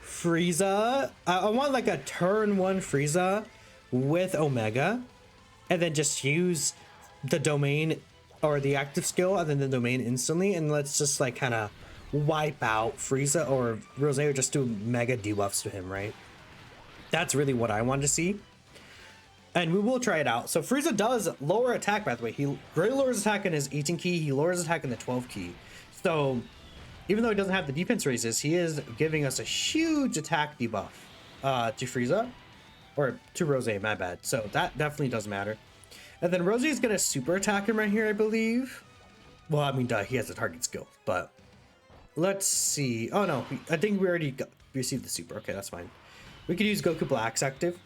Frieza. I want like a turn 1 Frieza with Omega, and then just use the domain or the active skill and then the domain instantly, and let's just like kind of wipe out Frieza or Rose, or just do mega debuffs to him, right? That's really what I want to see. And we will try it out. So Frieza does lower attack, by the way. He greatly lowers attack in his 18 key. He lowers attack in the 12 key. So even though he doesn't have the defense raises, he is giving us a huge attack debuff to Frieza. Or to Rose, my bad. So that definitely does matter. And then Rose is going to super attack him right here, I believe. Well, I mean, he has a target skill. But let's see. Oh, no. I think we already received the super. Okay, that's fine. We could use Goku Black's active.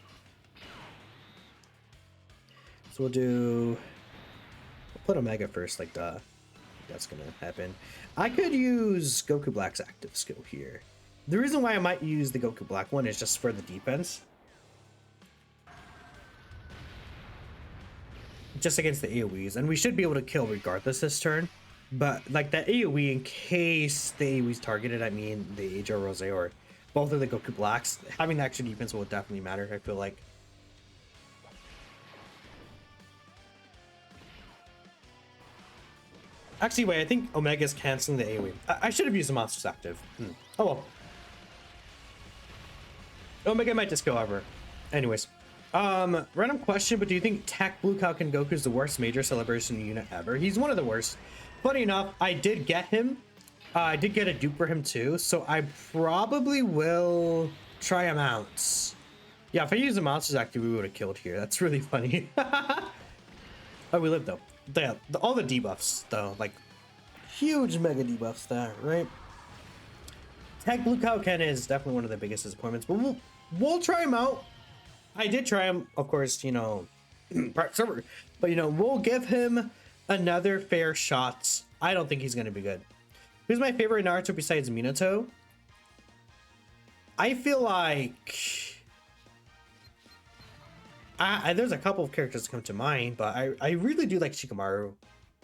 So we'll put Omega first, like duh. That's gonna happen. I could use Goku Black's active skill here. The reason why I might use the Goku Black one is just for the defense. Just against the AoEs, and we should be able to kill regardless this turn. But like that AoE, in case the AoE's targeted, I mean the Age or Rose or both of the Goku Blacks, having the extra defense will definitely matter, I feel like. Actually, wait, I think Omega's canceling the AoE. I should have used the monster's active. Oh well. Omega might just go over. Anyways. Random question, but do you think Tech Blue Falcon Goku is the worst major celebration unit ever? He's one of the worst. Funny enough, I did get him. I did get a dupe for him too, so I probably will try him out. Yeah, if I use the monster's active, we would have killed here. That's really funny. Oh, we live though. Yeah, all the debuffs though, like huge mega debuffs there, right? Tech Blue Cow Ken is definitely one of the biggest disappointments, but we'll try him out. I did try him, of course, you know, server, but you know, we'll give him another fair shot. I don't think he's gonna be good. Who's my favorite Naruto besides Minato? I feel like there's a couple of characters that come to mind, but I really do like Shikamaru.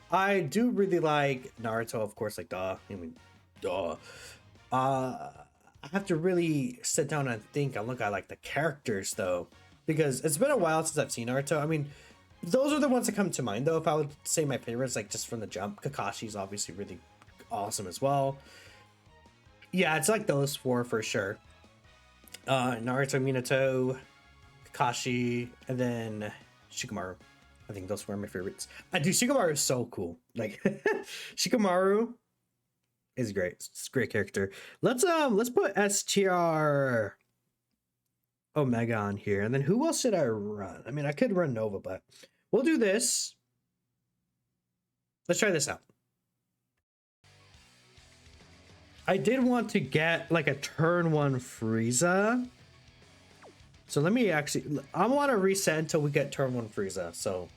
I do really like Naruto, of course, like duh. I mean, duh. I have to really sit down and think and look at like the characters though, because it's been a while since I've seen Naruto. I mean, those are the ones that come to mind though. If I would say my favorites, like just from the jump, Kakashi's obviously really awesome as well. Yeah, it's like those four for sure. Naruto, Minato, Kakashi, and then Shikamaru. I think those were my favorites. Dude, Shikamaru is so cool. Like Shikamaru is great. It's a great character. Let's put STR Omega on here. And then who else should I run? I mean, I could run Nova, but we'll do this. Let's try this out. I did want to get like a turn 1 Frieza. So let me actually, I want to reset until we get turn 1 Frieza. So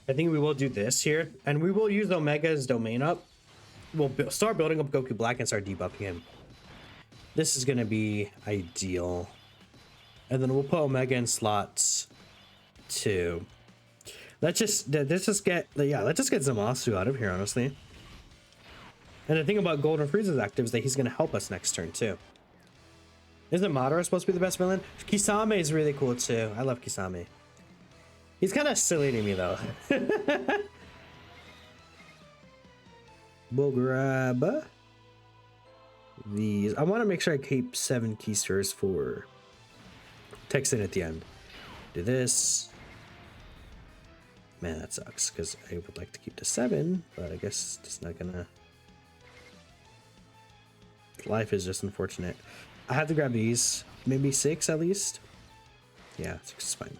I think we will do this here. And we will use Omega's domain up. We'll start building up Goku Black and start debuffing him. This is going to be ideal. And then we'll put Omega in slots 2. Let's just get Zamasu out of here, honestly. And the thing about Golden Frieza's active is that he's going to help us next turn too. Isn't Madara supposed to be the best villain? Kisame is really cool too. I love Kisame. He's kind of silly to me though. We'll grab these. I want to make sure I keep 7 keysters for Texan at the end. Do this. Man, that sucks because I would like to keep the 7, but I guess it's not gonna. Life is just unfortunate. I have to grab these. Maybe 6 at least. Yeah, 6 is fine.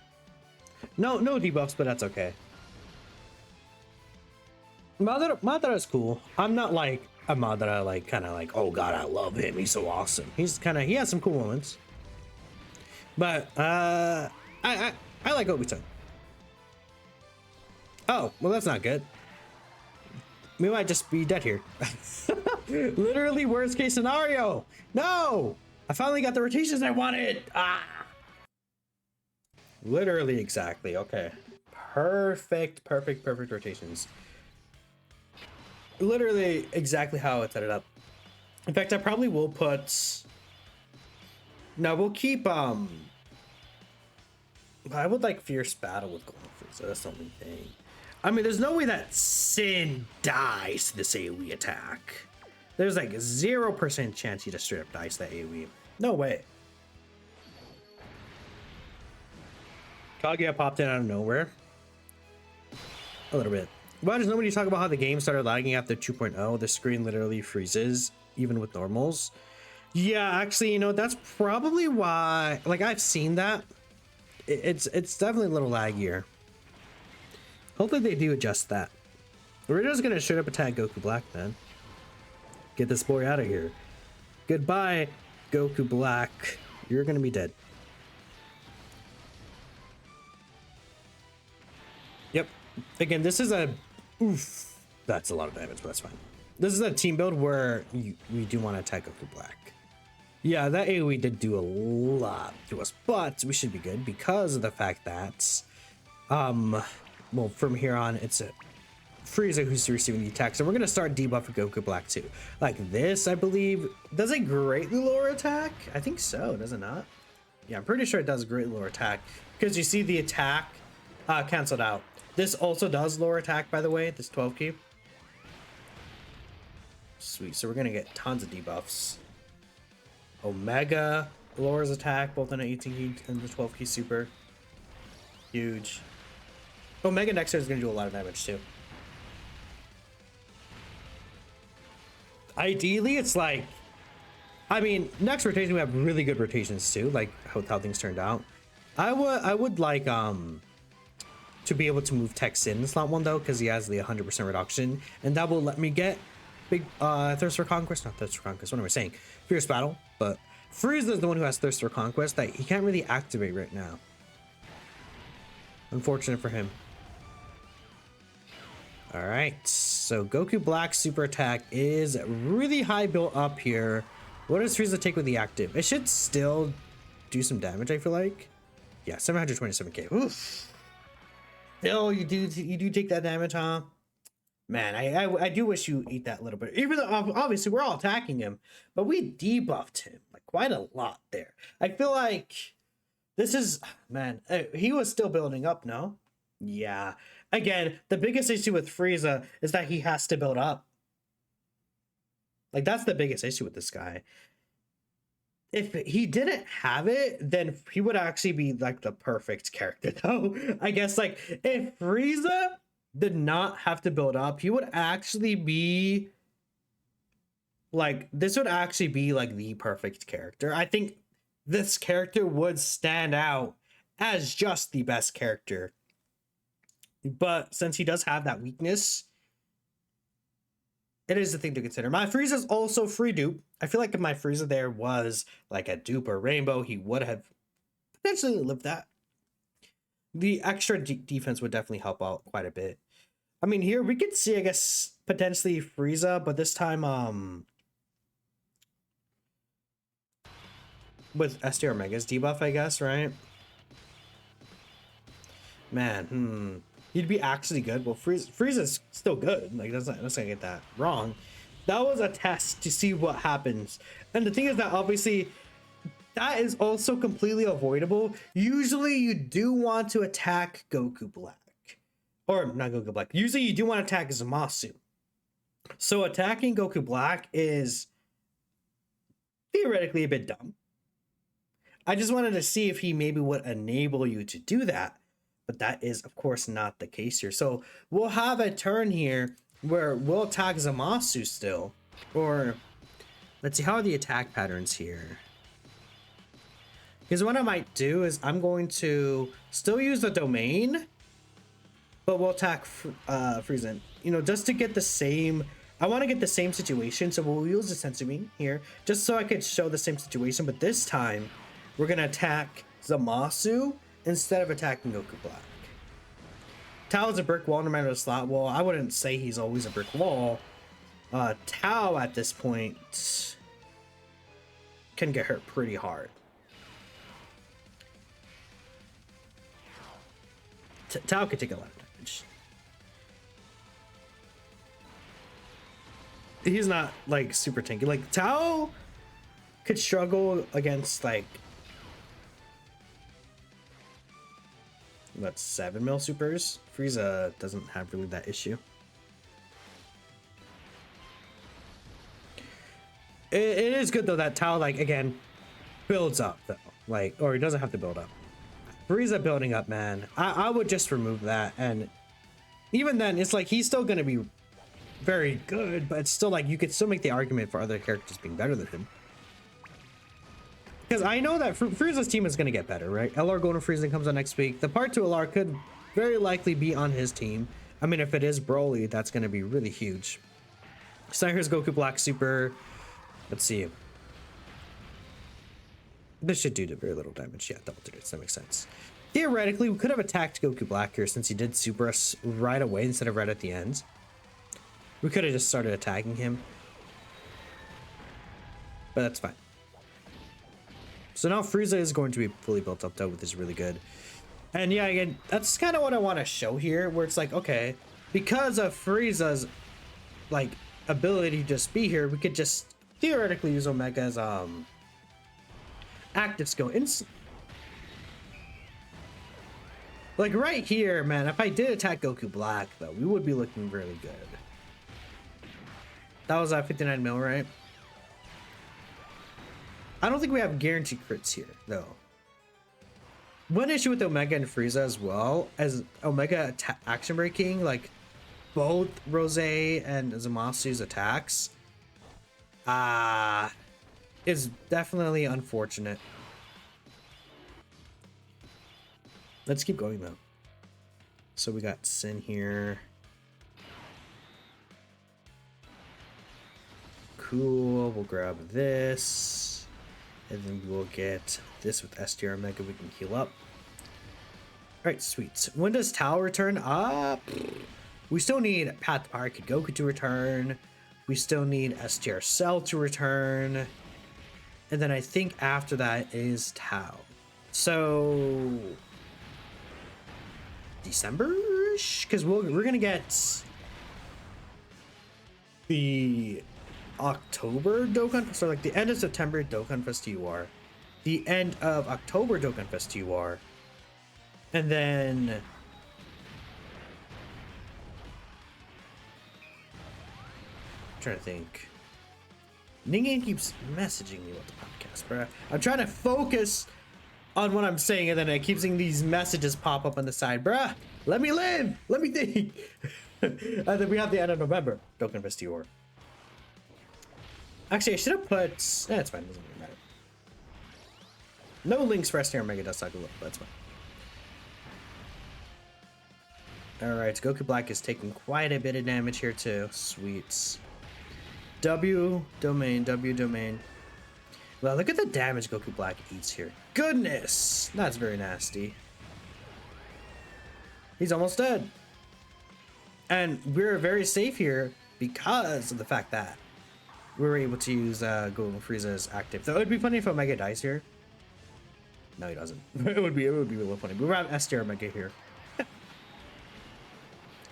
No debuffs, but that's okay. Madara is cool. I'm not like a Madara, like kind of like, oh god, I love him. He's so awesome. He's kind of, he has some cool moments. But I like Obito. Oh, well that's not good. We might just be dead here. Literally worst case scenario. No! I finally got the rotations I wanted. Ah! Literally exactly. Okay. Perfect rotations. Literally exactly how I set it up. In fact, I probably will put... Now we'll keep I would like Fierce Battle with Golden Frieza. That's the only thing. I mean, there's no way that Sin dies to this AoE attack. There's like 0% chance he just straight up dies to that AoE. No way. Kaguya popped in out of nowhere. A little bit. Why does nobody talk about how the game started lagging after 2.0? The screen literally freezes, even with normals. Yeah, actually, you know, that's probably why. Like, I've seen that. It's definitely a little laggier. Hopefully they do adjust that. We're just gonna straight up attack Goku Black, man. Get this boy out of here. Goodbye, Goku Black. You're gonna be dead. Yep. Again, this is a... Oof. That's a lot of damage, but that's fine. This is a team build where we do want to attack Goku Black. Yeah, that AoE did do a lot to us, but we should be good because of the fact that... well, from here on, it's a Frieza who's receiving the attacks, and we're gonna start debuffing Goku Black too. Like this, I believe, does a greatly lower attack? I think so, does it not? Yeah, I'm pretty sure it does a greatly lower attack because you see the attack canceled out. This also does lower attack, by the way. This 12 key. Sweet. So we're gonna get tons of debuffs. Omega lowers attack both on an 18 key and the 12 key super. Huge. Omega next turn is gonna do a lot of damage too. Ideally, it's like, I mean, next rotation we have really good rotations too, like how things turned out. I would like to be able to move Tex in slot 1 though, because he has the 100% reduction, and that will let me get big Thirst for Conquest. Not Thirst for Conquest, what am I saying? Fierce Battle. But Frieza is the one who has Thirst for Conquest that he can't really activate right now. Unfortunate for him. All right, so Goku Black super attack is really high built up here. What does Frieza take with the active? It should still do some damage, I feel like. Yeah, 727k. Oof. Oh, you do take that damage, huh? Man, I do wish you eat that a little bit. Even though obviously we're all attacking him, but we debuffed him like quite a lot there. I feel like this is, man, he was still building up, no? Yeah. Again, the biggest issue with Frieza is that he has to build up. Like, that's the biggest issue with this guy. if he didn't have it, then he would actually be like the perfect character though. I guess like if Frieza did not have to build up, he would actually be like, this would actually be like the perfect character. I think this character would stand out as just the best character. But since he does have that weakness, it is a thing to consider. My Frieza's also free dupe. I feel like if my Frieza there was like a dupe or rainbow, he would have potentially lived that. The extra defense would definitely help out quite a bit. I mean, here we could see, I guess, potentially Frieza, but this time, with SDR Omega's debuff, I guess, right? Man, he'd be actually good. Well, Frieza's still good. Like, let's not get that wrong. That was a test to see what happens. And the thing is that obviously that is also completely avoidable. Usually you do want to attack Goku Black. Or not Goku Black. Usually you do want to attack Zamasu. So attacking Goku Black is theoretically a bit dumb. I just wanted to see if he maybe would enable you to do that. But that is, of course, not the case here. So we'll have a turn here where we'll attack Zamasu still. Or, let's see, how are the attack patterns here? Because what I might do is I'm going to still use the domain, but we'll attack Frieza. You know, just to get the same... I want to get the same situation, so we'll use the Senzu Bean here, just so I could show the same situation, but this time, we're going to attack Zamasu instead of attacking Goku Black. Tao is a brick wall no matter the slot wall. I wouldn't say he's always a brick wall. Tao at this point can get hurt pretty hard. Tao could take a lot of damage. He's not like super tanky. Like Tao could struggle against like what, 7 mil supers. Frieza doesn't have really that issue. It is good though that Tao, like, again, builds up though, like, or he doesn't have to build up. Frieza building up, man, I would just remove that, and even then it's like he's still gonna be very good, but it's still like you could still make the argument for other characters being better than him. Because I know that Frieza's team is going to get better, right? LR Golden Frieza comes on next week. The part 2 LR could very likely be on his team. I mean, if it is Broly, that's going to be really huge. So here's Goku Black Super. Let's see. This should do very little damage. Yeah, double digits. That makes sense. Theoretically, we could have attacked Goku Black here since he did Super us right away instead of right at the end. We could have just started attacking him. But that's fine. So now Frieza is going to be fully built up though, which is really good. And yeah, again, that's kind of what I want to show here, where it's like, okay, because of Frieza's like ability to just be here, we could just theoretically use Omega's active skill like right here, man. If I did attack Goku Black though, we would be looking really good. That was 59 mil, right? I don't think we have guaranteed crits here, though. One issue with Omega and Frieza as well, as Omega action breaking, like both Rose and Zamasu's attacks, is definitely unfortunate. Let's keep going though. So we got Sin here. Cool, we'll grab this. And then we'll get this with STR Omega. We can heal up. Alright, sweet. When does Tao return? We still need Path to Power Kid Goku to return. We still need STR Cell to return. And then I think after that is Tao. So December-ish? Because we're gonna get the October Dokkan, so like the end of September Dokkan Fest UR, the end of October Dokkan Fest UR, and then I'm trying to think. Ningen keeps messaging me about the podcast, bro. I'm trying to focus on what I'm saying, and then I keep seeing these messages pop up on the side, bruh. Let me live. Let me think. And then we have the end of November. Don't confess to your. Actually, I should have put. It's fine. Doesn't really matter. No links for STR Mega does suck a little, but that's fine. Alright, Goku Black is taking quite a bit of damage here too. Sweets. W domain. Well, look at the damage Goku Black eats here. Goodness! That's very nasty. He's almost dead. And we're very safe here because of the fact that we were able to use Golden Frieza as active. Though it would be funny if Omega dies here. No, he doesn't. it would be really funny. We have STR Omega here.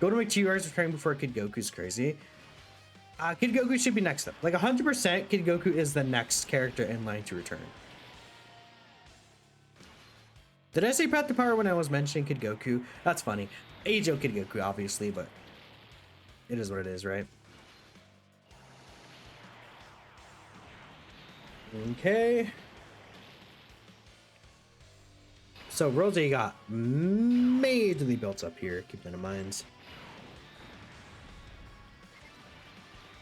Go to make 2 hours returning before Kid Goku is crazy. Kid Goku should be next up. Like 100% Kid Goku is the next character in line to return. Did I say Path to Power when I was mentioning Kid Goku? That's funny. Age-O Kid Goku, obviously, but it is what it is, right? Okay. So Rose got majorly built up here. Keep that in mind.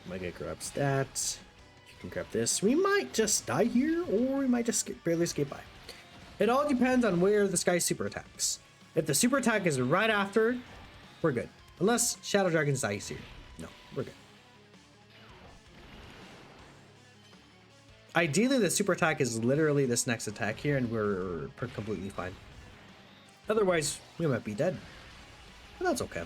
Mega grab stats. You can grab this. We might just die here, or we might just barely escape by. It all depends on where this guy super attacks. If the super attack is right after, we're good. Unless Shadow Dragon's ice here. No, we're good. Ideally, the super attack is literally this next attack here, and we're completely fine. Otherwise, we might be dead. But that's okay.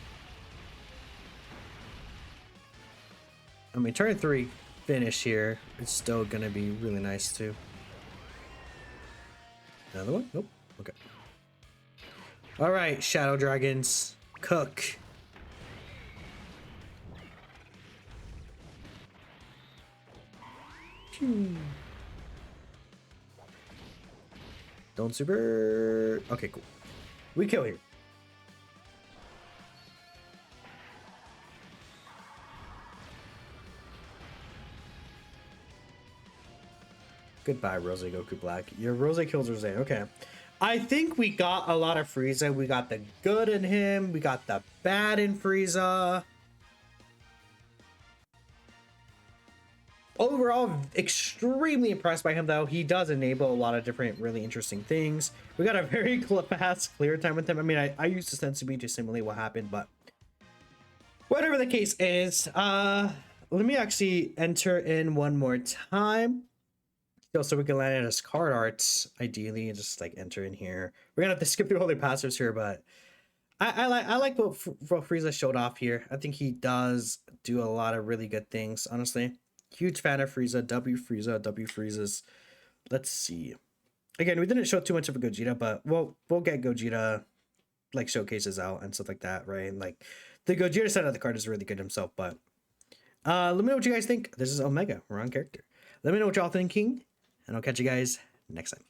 I mean, turn 3 finish here. It's still gonna be really nice too. Another one? Nope. Okay. All right, Shadow Dragons, cook. Don't super. Okay, cool. We kill here. Goodbye, Rose Goku Black. Your Rose kills Rose. Okay. I think we got a lot of Frieza. We got the good in him. We got the bad in Frieza. Overall, extremely impressed by him, though. He does enable a lot of different really interesting things. We got a very fast clear time with him. I mean, I used to Sensui to simulate what happened, but whatever the case is, let me actually enter in one more time. So we can land in his card arts, ideally, and just like enter in here. We're gonna have to skip through all the passives here, but I like what Frieza showed off here. I think he does do a lot of really good things, honestly. Huge fan of Frieza. W Friezas. Let's see. Again, we didn't show too much of a Gogeta, but we'll get Gogeta like showcases out and stuff like that, right? And like the Gogeta side of the card is really good himself, but let me know what you guys think. This is Omega. We're on character. Let me know what y'all thinking, and I'll catch you guys next time.